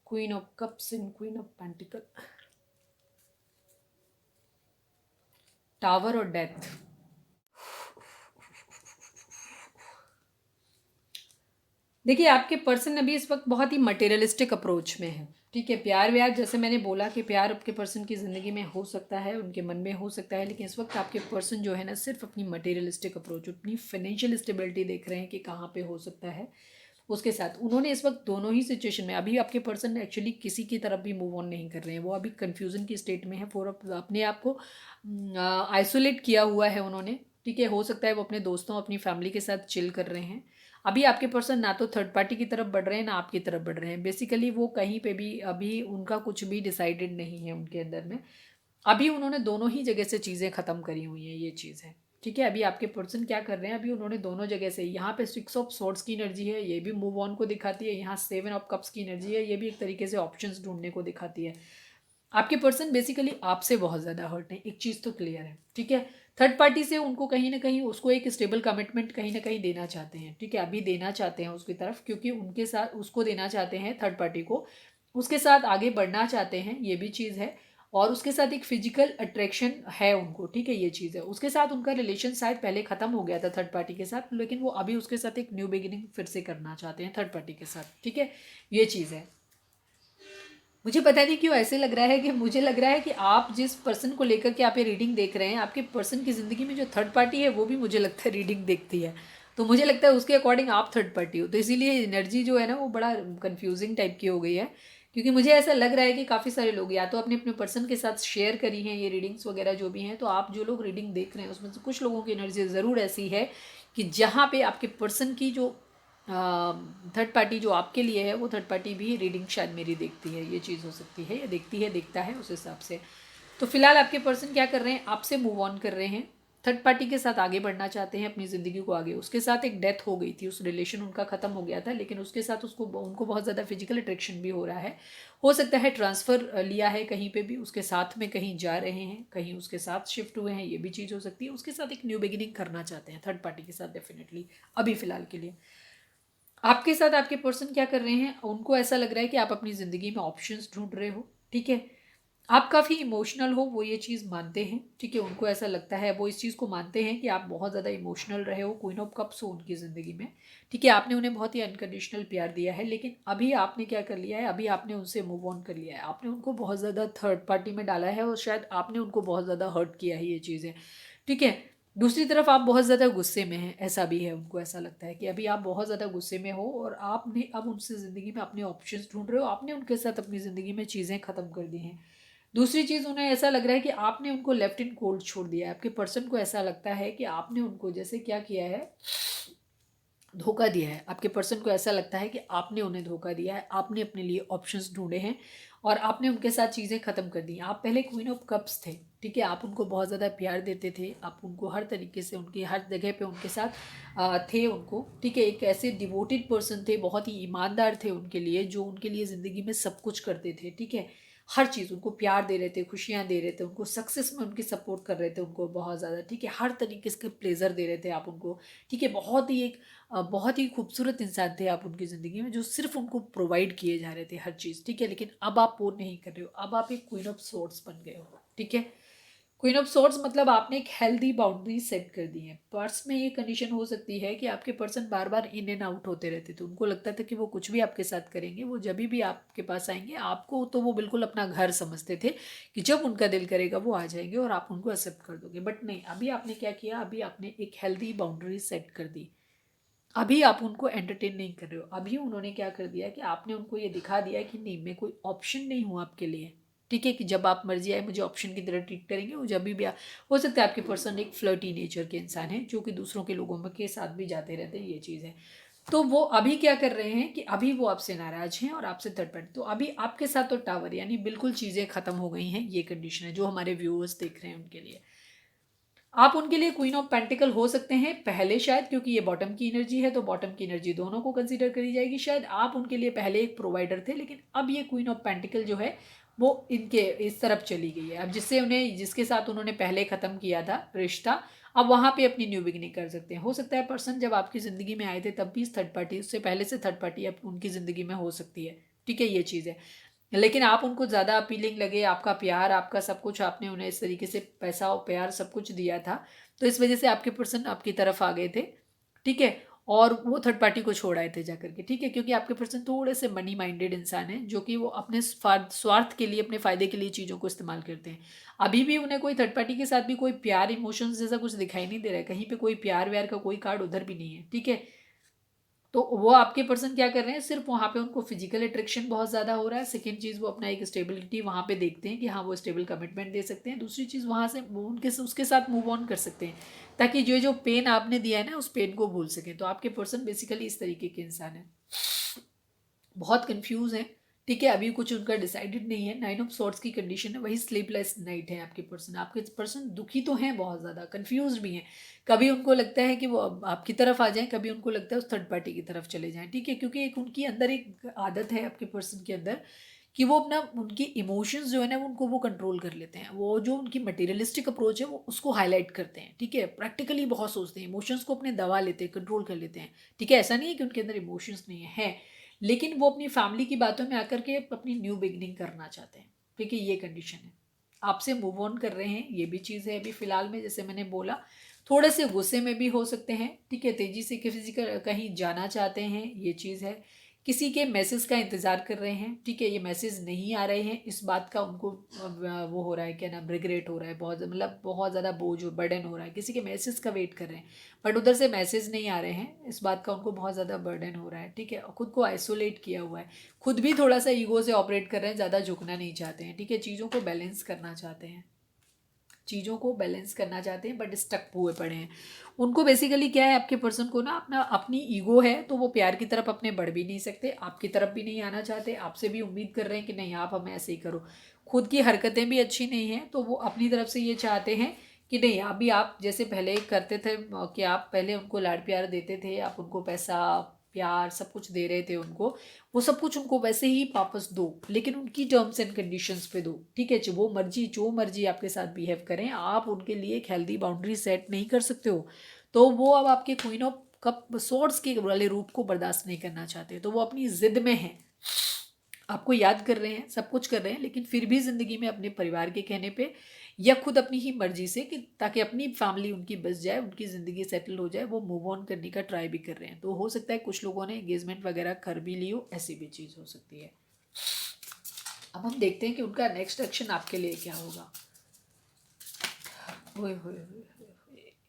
Queen of cups and queen of pentacle, tower और डेथ। देखिए, आपके पर्सन अभी इस वक्त बहुत ही मटेरियलिस्टिक अप्रोच में है। ठीक है, प्यार व्यार, जैसे मैंने बोला कि प्यार आपके पर्सन की ज़िंदगी में हो सकता है, उनके मन में हो सकता है, लेकिन इस वक्त आपके पर्सन जो है ना, सिर्फ अपनी मटेरियलिस्टिक अप्रोच, अपनी फाइनेंशियल स्टेबिलिटी देख रहे हैं कि कहाँ पे हो सकता है उसके साथ। उन्होंने इस वक्त दोनों ही सिचुएशन में, अभी आपके पर्सन एक्चुअली किसी की तरफ भी मूव ऑन नहीं कर रहे हैं, वो अभी कन्फ्यूज़न की स्टेट में है। फॉर अपने आप को आइसोलेट किया हुआ है उन्होंने। ठीक है, हो सकता है वो अपने दोस्तों, अपनी फैमिली के साथ चिल कर रहे हैं। अभी आपके पर्सन ना तो थर्ड पार्टी की तरफ बढ़ रहे हैं, ना आपकी तरफ बढ़ रहे हैं। बेसिकली वो कहीं पे भी अभी उनका कुछ भी डिसाइडेड नहीं है उनके अंदर में। अभी उन्होंने दोनों ही जगह से चीज़ें ख़त्म करी हुई हैं, ये चीज़ है। ठीक है, अभी आपके पर्सन क्या कर रहे हैं, अभी उन्होंने दोनों जगह से, यहाँ पे 6 ऑफ सोर्ड्स की एनर्जी है, ये भी मूव ऑन को दिखाती है। यहाँ 7 ऑफ कप्स की एनर्जी है, ये भी एक तरीके से ऑप्शंस ढूंढने को दिखाती है। आपके पर्सन बेसिकली आपसे बहुत ज़्यादा हर्ट है, एक चीज़ तो क्लियर है। ठीक है, थर्ड पार्टी से उनको कहीं ना कहीं, उसको एक स्टेबल कमिटमेंट कहीं ना कहीं देना चाहते हैं। ठीक है, अभी देना चाहते हैं उसकी तरफ, क्योंकि उनके साथ उसको देना चाहते हैं, थर्ड पार्टी को उसके साथ आगे बढ़ना चाहते हैं, ये भी चीज़ है। और उसके साथ एक फिजिकल अट्रैक्शन है उनको। ठीक है, ये चीज़ है। उसके साथ उनका रिलेशन शायद पहले ख़त्म हो गया था थर्ड पार्टी के साथ, लेकिन वो अभी उसके साथ एक न्यू बिगिनिंग फिर से करना चाहते हैं थर्ड पार्टी के साथ। ठीक है, ये चीज़ है। मुझे पता नहीं क्यों ऐसे लग रहा है कि, मुझे लग रहा है कि आप जिस पर्सन को लेकर के आप ये रीडिंग देख रहे हैं, आपके पर्सन की ज़िंदगी में जो थर्ड पार्टी है वो भी मुझे लगता है रीडिंग देखती है। तो मुझे लगता है उसके अकॉर्डिंग आप थर्ड पार्टी हो, तो इसीलिए एनर्जी जो है ना वो बड़ा कंफ्यूजिंग टाइप की हो गई है। क्योंकि मुझे ऐसा लग रहा है कि काफ़ी सारे लोग या तो अपने अपने पर्सन के साथ शेयर करी हैं ये रीडिंग्स वगैरह जो भी हैं, तो आप जो लोग रीडिंग देख रहे हैं उसमें से कुछ लोगों की एनर्जी ज़रूर ऐसी है कि जहाँ पे आपके पर्सन की जो थर्ड पार्टी जो आपके लिए है, वो थर्ड पार्टी भी रीडिंग शायद मेरी देखती है, ये चीज़ हो सकती है, या देखती है, देखता है उस हिसाब से। तो फिलहाल आपके पर्सन क्या कर रहे हैं, आपसे मूव ऑन कर रहे हैं, थर्ड पार्टी के साथ आगे बढ़ना चाहते हैं अपनी ज़िंदगी को आगे। उसके साथ एक डेथ हो गई थी, उस रिलेशन उनका ख़त्म हो गया था, लेकिन उसके साथ उसको उनको बहुत ज़्यादा फिजिकल अट्रैक्शन भी हो रहा है। हो सकता है ट्रांसफ़र लिया है कहीं पे भी, उसके साथ में कहीं जा रहे हैं, कहीं उसके साथ शिफ्ट हुए हैं, ये भी चीज़ हो सकती है। उसके साथ एक न्यू बिगिनिंग करना चाहते हैं थर्ड पार्टी के साथ डेफिनेटली, अभी फ़िलहाल के लिए। आपके साथ आपके पर्सन क्या कर रहे हैं, उनको ऐसा लग रहा है कि आप अपनी ज़िंदगी में ऑप्शंस ढूंढ रहे हो। ठीक है, आप काफ़ी इमोशनल हो, वो ये चीज़ मानते हैं। ठीक है, उनको ऐसा लगता है, वो इस चीज़ को मानते हैं कि आप बहुत ज़्यादा इमोशनल रहे हो, क्वीन ऑफ कप्स हो उनकी ज़िंदगी में। ठीक है, आपने उन्हें बहुत ही अनकंडीशनल प्यार दिया है, लेकिन अभी आपने क्या कर लिया है, अभी आपने उनसे मूव ऑन कर लिया है। आपने उनको बहुत ज़्यादा थर्ड पार्टी में डाला है, और शायद आपने उनको बहुत ज़्यादा हर्ट किया है, ये चीज़ें। ठीक है, दूसरी तरफ आप बहुत ज़्यादा गुस्से में हैं, ऐसा भी है। उनको ऐसा लगता है कि अभी आप बहुत ज़्यादा गुस्से में हो, और आपने अब उनसे ज़िंदगी में अपने ऑप्शंस ढूंढ रहे हो, आपने उनके साथ अपनी ज़िंदगी में चीज़ें ख़त्म कर दी हैं। दूसरी चीज़, उन्हें ऐसा लग रहा है कि आपने उनको लेफ्ट इन कोल्ड छोड़ दिया है। आपके पर्सन को ऐसा लगता है कि आपने उनको जैसे क्या किया है, धोखा दिया है। आपके पर्सन को ऐसा लगता है कि आपने उन्हें धोखा दिया है, आपने अपने लिए ऑप्शंस ढूंढे हैं, और आपने उनके साथ चीज़ें ख़त्म कर दी। आप पहले क्वीन ऑफ कप्स थे। ठीक है, आप उनको बहुत ज़्यादा प्यार देते थे, आप उनको हर तरीके से उनकी हर जगह पे उनके साथ थे उनको, ठीक है, एक ऐसे डिवोटेड पर्सन थे, बहुत ही ईमानदार थे उनके लिए, जो उनके लिए ज़िंदगी में सब कुछ करते थे, ठीक है, हर चीज़ उनको प्यार दे रहे थे, खुशियाँ दे रहे थे, उनको सक्सेस में उनकी सपोर्ट कर रहे थे उनको बहुत ज़्यादा, ठीक है, हर तरीके से प्लेजर दे रहे थे आप उनको, ठीक है, बहुत ही एक बहुत ही खूबसूरत इंसान थे आप उनकी ज़िंदगी में, जो सिर्फ उनको प्रोवाइड किए जा रहे थे हर चीज़, ठीक है, लेकिन अब आप वो नहीं कर रहे हो, अब आप एक क्वीन ऑफ सोर्ट्स बन गए हो, ठीक है। क्वीन ऑफ सोर्ट्स मतलब आपने एक हेल्दी बाउंड्री सेट कर दी है। पर्स में ये कंडीशन हो सकती है कि आपके person bar bar in and out होते रहते थे, उनको लगता था कि वो कुछ भी आपके साथ करेंगे, वो जब भी आपके पास आएंगे आपको तो वो बिल्कुल अपना घर समझते थे कि जब उनका दिल करेगा वो आ जाएंगे और आप उनको एक्सेप्ट कर दोगे, बट नहीं, अभी आपने क्या किया, अभी आपने एक हेल्दी बाउंड्री सेट कर दी। अभी आप उनको एंटरटेन नहीं कर रहे हो, अभी उन्होंने क्या कर दिया कि आपने उनको ये दिखा दिया कि नहीं, मैं कोई ऑप्शन नहीं हूँ आपके लिए, ठीक है, कि जब आप मर्जी आए मुझे ऑप्शन की तरह ट्रीट करेंगे, वो जब भी हो सकता है आपके पर्सन एक फ्लर्टी नेचर के इंसान है, जो कि दूसरों के लोगों के साथ भी जाते रहते हैं, ये चीज़ है। तो वो अभी क्या कर रहे हैं कि अभी वो आपसे नाराज हैं और आपसे थर्ड पार्टी, तो अभी आपके साथ तो टावर यानी बिल्कुल चीज़ें खत्म हो गई हैं, ये कंडीशन है जो हमारे व्यूअर्स देख रहे हैं उनके लिए। आप उनके लिए क्वीन ऑफ पेंटिकल हो सकते हैं पहले शायद, क्योंकि ये बॉटम की एनर्जी है, तो बॉटम की एनर्जी दोनों को कंसीडर करी जाएगी, शायद आप उनके लिए पहले एक प्रोवाइडर थे, लेकिन अब ये क्वीन ऑफ पेंटिकल जो है वो इनके इस तरफ चली गई है, अब जिससे उन्हें जिसके साथ उन्होंने पहले ख़त्म किया था रिश्ता, अब वहाँ पे अपनी न्यू बिगनिंग कर सकते हैं। हो सकता है पर्सन जब आपकी ज़िंदगी में आए थे तब भी थर्ड पार्टी, उससे पहले से थर्ड पार्टी अब उनकी ज़िंदगी में हो सकती है, ठीक है, ये चीज़ है, लेकिन आप उनको ज़्यादा अपीलिंग लगे, आपका प्यार, आपका सब कुछ, आपने उन्हें इस तरीके से पैसा और प्यार सब कुछ दिया था, तो इस वजह से आपके पर्सन आपकी तरफ आ गए थे, ठीक है, और वो थर्ड पार्टी को छोड़ आए थे जाकर के, ठीक है, क्योंकि आपके पर्सन थोड़े से मनी माइंडेड इंसान हैं, जो कि वो अपने स्वार्थ के लिए, अपने फ़ायदे के लिए चीज़ों को इस्तेमाल करते हैं। अभी भी उन्हें कोई थर्ड पार्टी के साथ भी कोई प्यार इमोशंस जैसा कुछ दिखाई नहीं दे रहा है, कहीं पे कोई प्यार व्यार का कोई कार्ड उधर भी नहीं है, ठीक है। तो वो आपके पर्सन क्या कर रहे हैं, सिर्फ वहाँ पे उनको फिजिकल अट्रैक्शन बहुत ज़्यादा हो रहा है, सेकेंड चीज़ वो अपना एक स्टेबिलिटी वहाँ पे देखते हैं कि हाँ वो स्टेबल कमिटमेंट दे सकते हैं, दूसरी चीज़ वहाँ से वो उनके उसके साथ मूव ऑन कर सकते हैं, ताकि जो जो पेन आपने दिया है ना उस पेन को भूल सकें। तो आपके पर्सन बेसिकली इस तरीके के इंसान है, बहुत कंफ्यूज हैं, ठीक है, अभी कुछ उनका डिसाइडेड नहीं है, नाइन ऑफ सॉर्ट्स की कंडीशन है, वही स्लीपलेस नाइट है आपके पर्सन दुखी तो हैं, बहुत ज़्यादा कंफ्यूज भी हैं, कभी उनको लगता है कि वो आपकी तरफ आ जाएं, कभी उनको लगता है उस थर्ड पार्टी की तरफ चले जाएं, ठीक है, क्योंकि एक उनकी अंदर एक आदत है आपके पर्सन के अंदर कि वो अपना उनकी इमोशंस जो है ना उनको वो कंट्रोल कर लेते हैं, वो जो उनकी मटेरियलिस्टिक अप्रोच है वो उसको हाईलाइट करते हैं, ठीक है, प्रैक्टिकली बहुत सोचते हैं, इमोशंस को अपने दबा लेते हैं, कंट्रोल कर लेते हैं, ठीक है, ऐसा नहीं है कि उनके अंदर इमोशंस नहीं है, लेकिन वो अपनी फैमिली की बातों में आकर के अपनी न्यू बिगनिंग करना चाहते हैं, ठीक है, ये कंडीशन है, आपसे मूव ऑन कर रहे हैं, ये भी चीज़ है अभी फिलहाल में, जैसे मैंने बोला थोड़े से गुस्से में भी हो सकते हैं, ठीक है, तेज़ी से किसी का कहीं जाना चाहते हैं, ये चीज़ है, किसी के मैसेज का इंतज़ार कर रहे हैं, ठीक है, ये मैसेज नहीं आ रहे हैं, इस बात का उनको वो हो रहा है, क्या नाम, रिग्रेट हो रहा है, बहुत मतलब बहुत ज़्यादा बोझ और बर्डन हो रहा है, किसी के मैसेज का वेट कर रहे हैं, बट उधर से मैसेज नहीं आ रहे हैं, इस बात का उनको बहुत ज़्यादा बर्डन हो रहा है, ठीक है, और खुद को आइसोलेट किया हुआ है, खुद भी थोड़ा सा ईगो से ऑपरेट कर रहे हैं, ज़्यादा झुकना नहीं चाहते हैं, ठीक है, चीज़ों को बैलेंस करना चाहते हैं, चीज़ों को बैलेंस करना चाहते हैं, बट स्टक हुए पड़े हैं। उनको बेसिकली क्या है, आपके पर्सन को ना अपना अपनी ईगो है, तो वो प्यार की तरफ अपने बढ़ भी नहीं सकते, आपकी तरफ भी नहीं आना चाहते, आपसे भी उम्मीद कर रहे हैं कि नहीं आप हमें ऐसे ही करो, खुद की हरकतें भी अच्छी नहीं हैं, तो वो अपनी तरफ से ये चाहते हैं कि नहीं अभी आप जैसे पहले करते थे, कि आप पहले उनको लाड प्यार देते थे, आप उनको पैसा प्यार सब कुछ दे रहे थे उनको, वो सब कुछ उनको वैसे ही वापस दो, लेकिन उनकी टर्म्स एंड कंडीशंस पे दो, ठीक है, वो मर्जी जो मर्जी आपके साथ बिहेव करें, आप उनके लिए एक हेल्दी बाउंड्री सेट नहीं कर सकते हो, तो वो अब आपके क्वीन ऑफ कप सोर्ड्स के वाले रूप को बर्दाश्त नहीं करना चाहते, तो वो अपनी जिद में हैं, आपको याद कर रहे हैं, सब कुछ कर रहे हैं, लेकिन फिर भी ज़िंदगी में अपने परिवार के कहने पे या खुद अपनी ही मर्जी से, कि ताकि अपनी फैमिली उनकी बस जाए, उनकी ज़िंदगी सेटल हो जाए, वो मूव ऑन करने का ट्राई भी कर रहे हैं, तो हो सकता है कुछ लोगों ने एंगेजमेंट वगैरह कर भी ली हो, ऐसी भी चीज़ हो सकती है। अब हम देखते हैं कि उनका नेक्स्ट एक्शन आपके लिए क्या होगा।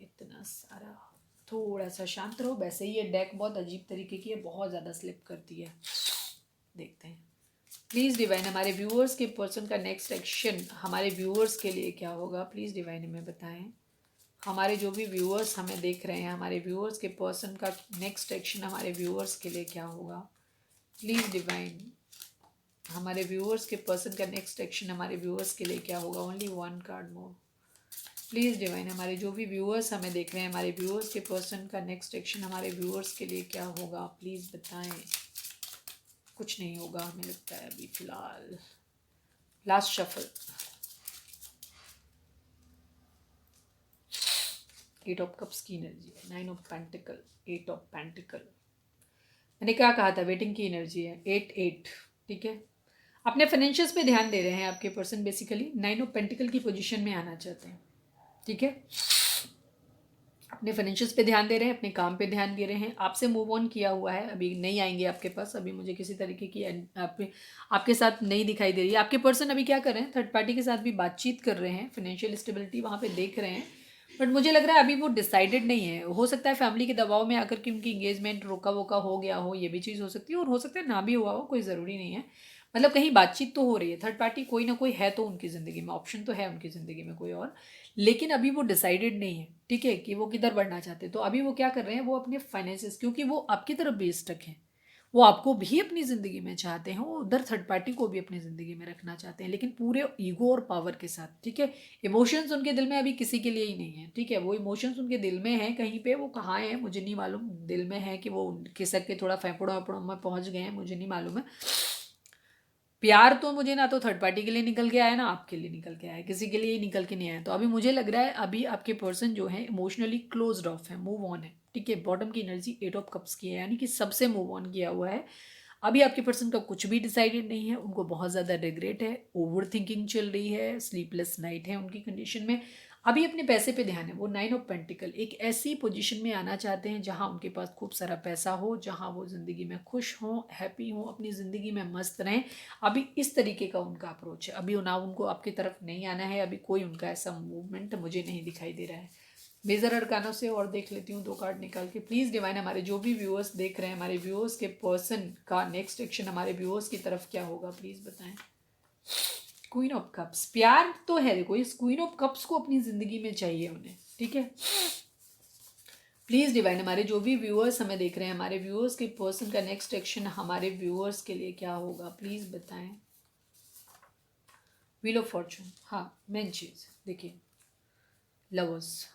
इतना सारा, थोड़ा सा शांत रहो, वैसे ही ये डेक बहुत अजीब तरीके की है, बहुत ज़्यादा स्लिप करती है, देखते हैं प्लीज़ डिवाइन हमारे व्यूअर्स के पर्सन का नेक्स्ट एक्शन हमारे व्यूअर्स के लिए क्या होगा, प्लीज़ डिवाइन हमें बताएं, हमारे जो भी व्यूअर्स हमें देख रहे हैं, हमारे व्यूअर्स के पर्सन का नेक्स्ट एक्शन हमारे व्यूअर्स के लिए क्या होगा, प्लीज़ डिवाइन हमारे व्यूअर्स के पर्सन का नेक्स्ट एक्शन हमारे व्यूअर्स के लिए क्या होगा, only one card more, please divine, हमारे जो भी व्यूअर्स हमें देख रहे हैं, हमारे व्यूअर्स के पर्सन का नेक्स्ट एक्शन हमारे व्यूअर्स के लिए क्या होगा, प्लीज़ बताएं। कुछ नहीं होगा हमें लगता है अभी फ़िलहाल। लास्ट शफल, 8 ऑफ कप्स की एनर्जी है, 9 ऑफ पेंटिकल, 8 ऑफ पेंटिकल। मैंने क्या कहा था, वेटिंग की एनर्जी है, 8 ठीक है। अपने फाइनेंशियल्स पे ध्यान दे रहे हैं आपके पर्सन, बेसिकली 9 ऑफ पेंटिकल की पोजीशन में आना चाहते हैं, ठीक है। अपने फाइनेंशियल्स पे ध्यान दे रहे हैं, अपने काम पे ध्यान दे रहे हैं, आपसे मूव ऑन किया हुआ है, अभी नहीं आएंगे आपके पास। अभी मुझे किसी तरीके की आपके साथ नहीं दिखाई दे रही है। आपके पर्सन अभी क्या कर रहे हैं, थर्ड पार्टी के साथ भी बातचीत कर रहे हैं, फाइनेंशियल स्टेबिलिटी वहाँ पे देख रहे हैं, बट मुझे लग रहा है अभी वो डिसाइडेड नहीं है। हो सकता है फैमिली के दबाव में आकर के उनकी इंगेजमेंट रोका वोका हो गया हो, ये भी चीज़ हो सकती है, और हो सकता है ना भी हुआ हो, कोई ज़रूरी नहीं है। मतलब कहीं बातचीत तो हो रही है, थर्ड पार्टी कोई ना कोई है तो उनकी ज़िंदगी में, ऑप्शन तो है उनकी ज़िंदगी में कोई और, लेकिन अभी वो डिसाइडेड नहीं है, ठीक है, कि वो किधर बढ़ना चाहते हैं। तो अभी वो क्या कर रहे हैं, वो अपने फाइनेंसेस, क्योंकि वो आपकी तरफ बेस्टक हैं, वो आपको भी अपनी ज़िंदगी में चाहते हैं, वो उधर थर्ड पार्टी को भी अपनी ज़िंदगी में रखना चाहते हैं, लेकिन पूरे ईगो और पावर के साथ, ठीक है। इमोशंस उनके दिल में अभी किसी के लिए ही नहीं है, ठीक है। वो इमोशंस उनके दिल में हैं कहीं पे, वो कहाँ हैं मुझे नहीं मालूम, दिल में है कि वो खिसक के थोड़ा फेंपड़ों वेपड़ों में पहुँच गए हैं, मुझे नहीं मालूम है। प्यार तो मुझे ना तो थर्ड पार्टी के लिए निकल के आया, ना आपके लिए निकल के आया, किसी के लिए ही निकल के नहीं आया। तो अभी मुझे लग रहा है अभी आपके पर्सन जो है इमोशनली क्लोज्ड ऑफ है, मूव ऑन है, ठीक है। बॉटम की एनर्जी 8 ऑफ कप्स की है, यानी कि सबसे मूव ऑन किया हुआ है। अभी आपके पर्सन का कुछ भी डिसाइडेड नहीं है, उनको बहुत ज़्यादा रिग्रेट है, ओवर थिंकिंग चल रही है, स्लीपलेस नाइट है उनकी कंडीशन में। अभी अपने पैसे पे ध्यान है, वो 9 ऑफ पेंटिकल, एक ऐसी पोजीशन में आना चाहते हैं जहां उनके पास खूब सारा पैसा हो, जहां वो ज़िंदगी में खुश हों, हैप्पी हों, अपनी ज़िंदगी में मस्त रहें। अभी इस तरीके का उनका अप्रोच है। अभी ना उनको आपकी तरफ नहीं आना है, अभी कोई उनका ऐसा मूवमेंट मुझे नहीं दिखाई दे रहा है। मेजर अरकानों से और देख लेती हूँ 2 कार्ड निकाल के। प्लीज़ डिवाइन, हमारे जो भी व्यूअर्स देख रहे हैं, हमारे व्यूअर्स के पर्सन का नेक्स्ट एक्शन हमारे व्यूअर्स की तरफ क्या होगा, प्लीज़ बताएं। क्वीन ऑफ कप्स, प्यार तो है, देखो इस क्वीन ऑफ कप्स को अपनी ज़िंदगी में चाहिए उन्हें, ठीक है। प्लीज़ डिवाइन, हमारे जो भी व्यूअर्स हमें देख रहे हैं, हमारे व्यूअर्स के पर्सन का नेक्स्ट एक्शन हमारे व्यूअर्स के लिए क्या होगा, प्लीज़ बताएं। व्हील ऑफ फॉर्चून, हाँ मेन चीज़ देखिए, लवर्स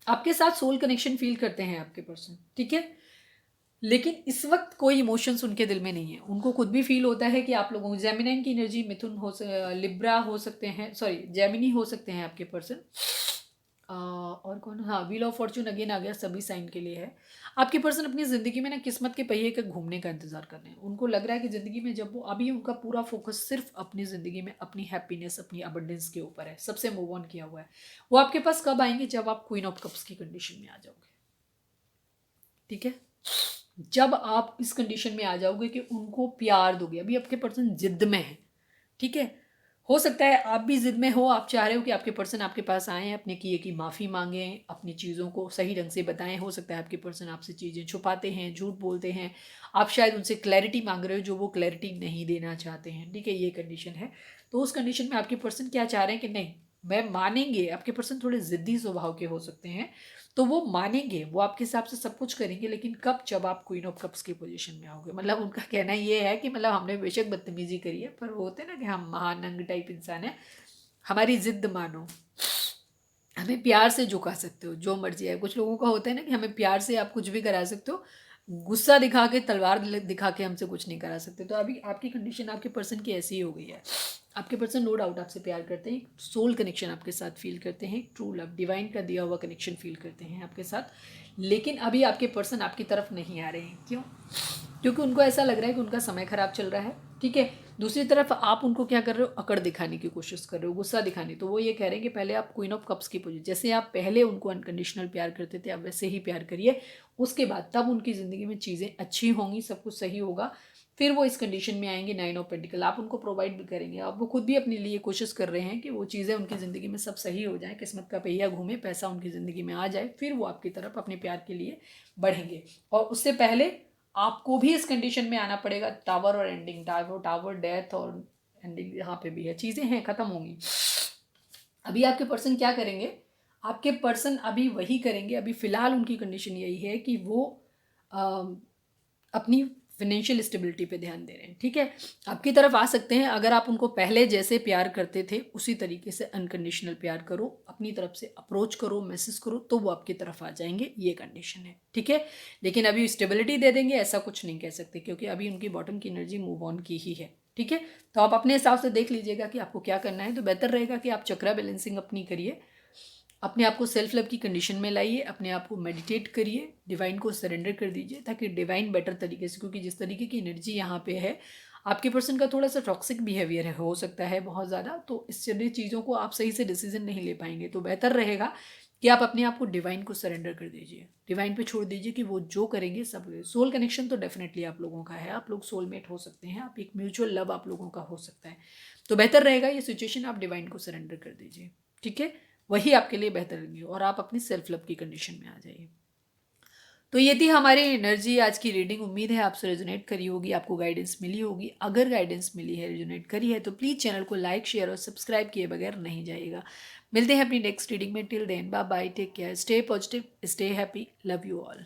आपके साथ सोल कनेक्शन फील करते हैं आपके पर्सन, ठीक है। लेकिन इस वक्त कोई इमोशंस उनके दिल में नहीं है। उनको खुद भी फील होता है कि आप लोगों को जेमिनाइन की एनर्जी, मिथुन हो, लिब्रा हो सकते हैं, सॉरी जेमिनी हो सकते हैं आपके पर्सन। और कौन, हाँ व्हील ऑफ फॉर्चून अगेन आ गया, सभी साइन के लिए है। आपके पर्सन अपनी ज़िंदगी में ना किस्मत के पहिए के घूमने का इंतजार कर रहे हैं। उनको लग रहा है कि ज़िंदगी में जब वो, अभी उनका पूरा फोकस सिर्फ अपनी ज़िंदगी में अपनी हैप्पीनेस, अपनी अबंडेंस के ऊपर है, सबसे मूव ऑन किया हुआ है। वो आपके पास कब आएंगे, जब आप क्वीन ऑफ कप्स की कंडीशन में आ जाओगे, ठीक है। जब आप इस कंडीशन में आ जाओगे कि उनको प्यार दोगे। अभी आपके पर्सन जिद में है, ठीक है। हो सकता है आप भी जिद में हो, आप चाह रहे हो कि आपके पर्सन आपके पास आएँ, अपने किए की माफ़ी मांगें, अपनी चीज़ों को सही ढंग से बताएं। हो सकता है आपके पर्सन आपसे चीज़ें छुपाते हैं, झूठ बोलते हैं, आप शायद उनसे क्लैरिटी मांग रहे हो जो वो क्लैरिटी नहीं देना चाहते हैं, ठीक है। ये कंडीशन है। तो उस कंडीशन में आपके पर्सन क्या चाह रहे हैं कि नहीं मैं मानेंगे। आपके पर्सन थोड़े ज़िद्दी स्वभाव के हो सकते हैं, तो वो मानेंगे, वो आपके हिसाब से सब कुछ करेंगे, लेकिन कब, जब आप क्वीन ऑफ कप्स की पोजीशन में आओगे। मतलब उनका कहना ये है कि मतलब हमने बेशक बदतमीजी करी है, पर वो होते हैं ना कि हम महानंग टाइप इंसान है, हमारी जिद मानो, हमें प्यार से झुका सकते हो, जो मर्जी है। कुछ लोगों का होता है ना कि हमें प्यार से आप कुछ भी करा सकते हो, गुस्सा दिखा के, तलवार दिखा के हमसे कुछ नहीं करा सकते। तो अभी आपकी कंडीशन आपके पर्सन की ऐसी ही हो गई है। आपके पर्सन नो डाउट आपसे प्यार करते हैं, सोल कनेक्शन आपके साथ फील करते हैं, ट्रू लव, डिवाइन का दिया हुआ कनेक्शन फील करते हैं आपके साथ। लेकिन अभी आपके पर्सन आपकी तरफ नहीं आ रहे हैं, क्यों? क्योंकि उनको ऐसा लग रहा है कि उनका समय खराब चल रहा है, ठीक है। दूसरी तरफ आप उनको क्या कर रहे हो, अकड़ दिखाने की कोशिश कर रहे हो, गुस्सा दिखाने। तो वो ये कह रहे हैं कि पहले आप क्वीन ऑफ कप्स की पोजीशन, जैसे आप पहले उनको अनकंडीशनल प्यार करते थे, आप वैसे ही प्यार करिए। उसके बाद तब उनकी ज़िंदगी में चीज़ें अच्छी होंगी, सब कुछ सही होगा, फिर वो इस कंडीशन में आएंगे। 9 ऑफ पेंटिकल आप उनको प्रोवाइड भी करेंगे। आप वो खुद भी अपने लिए कोशिश कर रहे हैं कि वो चीज़ें उनकी ज़िंदगी में सब सही हो जाए, किस्मत का पहिया घूमे, पैसा उनकी ज़िंदगी में आ जाए, फिर वो आपकी तरफ अपने प्यार के लिए बढ़ेंगे। और उससे पहले आपको भी इस कंडीशन में आना पड़ेगा। टावर और एंडिंग, टावर डेथ और एंडिंग यहाँ पे भी है, चीज़ें हैं, ख़त्म होंगी। अभी आपके पर्सन क्या करेंगे, आपके पर्सन अभी वही करेंगे। अभी फ़िलहाल उनकी कंडीशन यही है कि वो अपनी फाइनेंशियल स्टेबिलिटी पे ध्यान दे रहे हैं, ठीक है। आपकी तरफ आ सकते हैं अगर आप उनको पहले जैसे प्यार करते थे उसी तरीके से अनकंडीशनल प्यार करो, अपनी तरफ से अप्रोच करो, मैसेज करो, तो वो आपकी तरफ आ जाएंगे, ये कंडीशन है, ठीक है। लेकिन अभी स्टेबिलिटी दे देंगे ऐसा कुछ नहीं कह सकते, क्योंकि अभी उनकी बॉटम की एनर्जी मूव ऑन की ही है, ठीक है। तो आप अपने हिसाब से देख लीजिएगा कि आपको क्या करना है। तो बेहतर रहेगा कि आप चक्रा बैलेंसिंग अपनी करिए, अपने आप को सेल्फ लव की कंडीशन में लाइए, अपने आप को मेडिटेट करिए, डिवाइन को सरेंडर कर दीजिए, ताकि डिवाइन बेटर तरीके से, क्योंकि जिस तरीके की एनर्जी यहाँ पे है, आपके पर्सन का थोड़ा सा टॉक्सिक बिहेवियर है, हो सकता है बहुत ज़्यादा, तो इस सभी चीज़ों को आप सही से डिसीजन नहीं ले पाएंगे। तो बेहतर रहेगा कि आप अपने आप को डिवाइन को सरेंडर कर दीजिए, डिवाइन पे छोड़ दीजिए कि वो जो करेंगे सब। सोल कनेक्शन तो डेफिनेटली आप लोगों का है, आप लोग सोलमेट हो सकते हैं, आप एक म्यूचुअल लव आप लोगों का हो सकता है। तो बेहतर रहेगा ये सिचुएशन आप डिवाइन को सरेंडर कर दीजिए, ठीक है। वही आपके लिए बेहतर रहेंगे और आप अपनी सेल्फ लव की कंडीशन में आ जाइए। तो ये थी हमारी एनर्जी आज की रीडिंग। उम्मीद है आपसे रेजोनेट करी होगी, आपको गाइडेंस मिली होगी। अगर गाइडेंस मिली है, रेजोनेट करी है, तो प्लीज़ चैनल को लाइक, शेयर और सब्सक्राइब किए बगैर नहीं जाइएगा। मिलते हैं अपनी नेक्स्ट रीडिंग में। Till then bye bye, take care, stay positive, stay happy, love you all.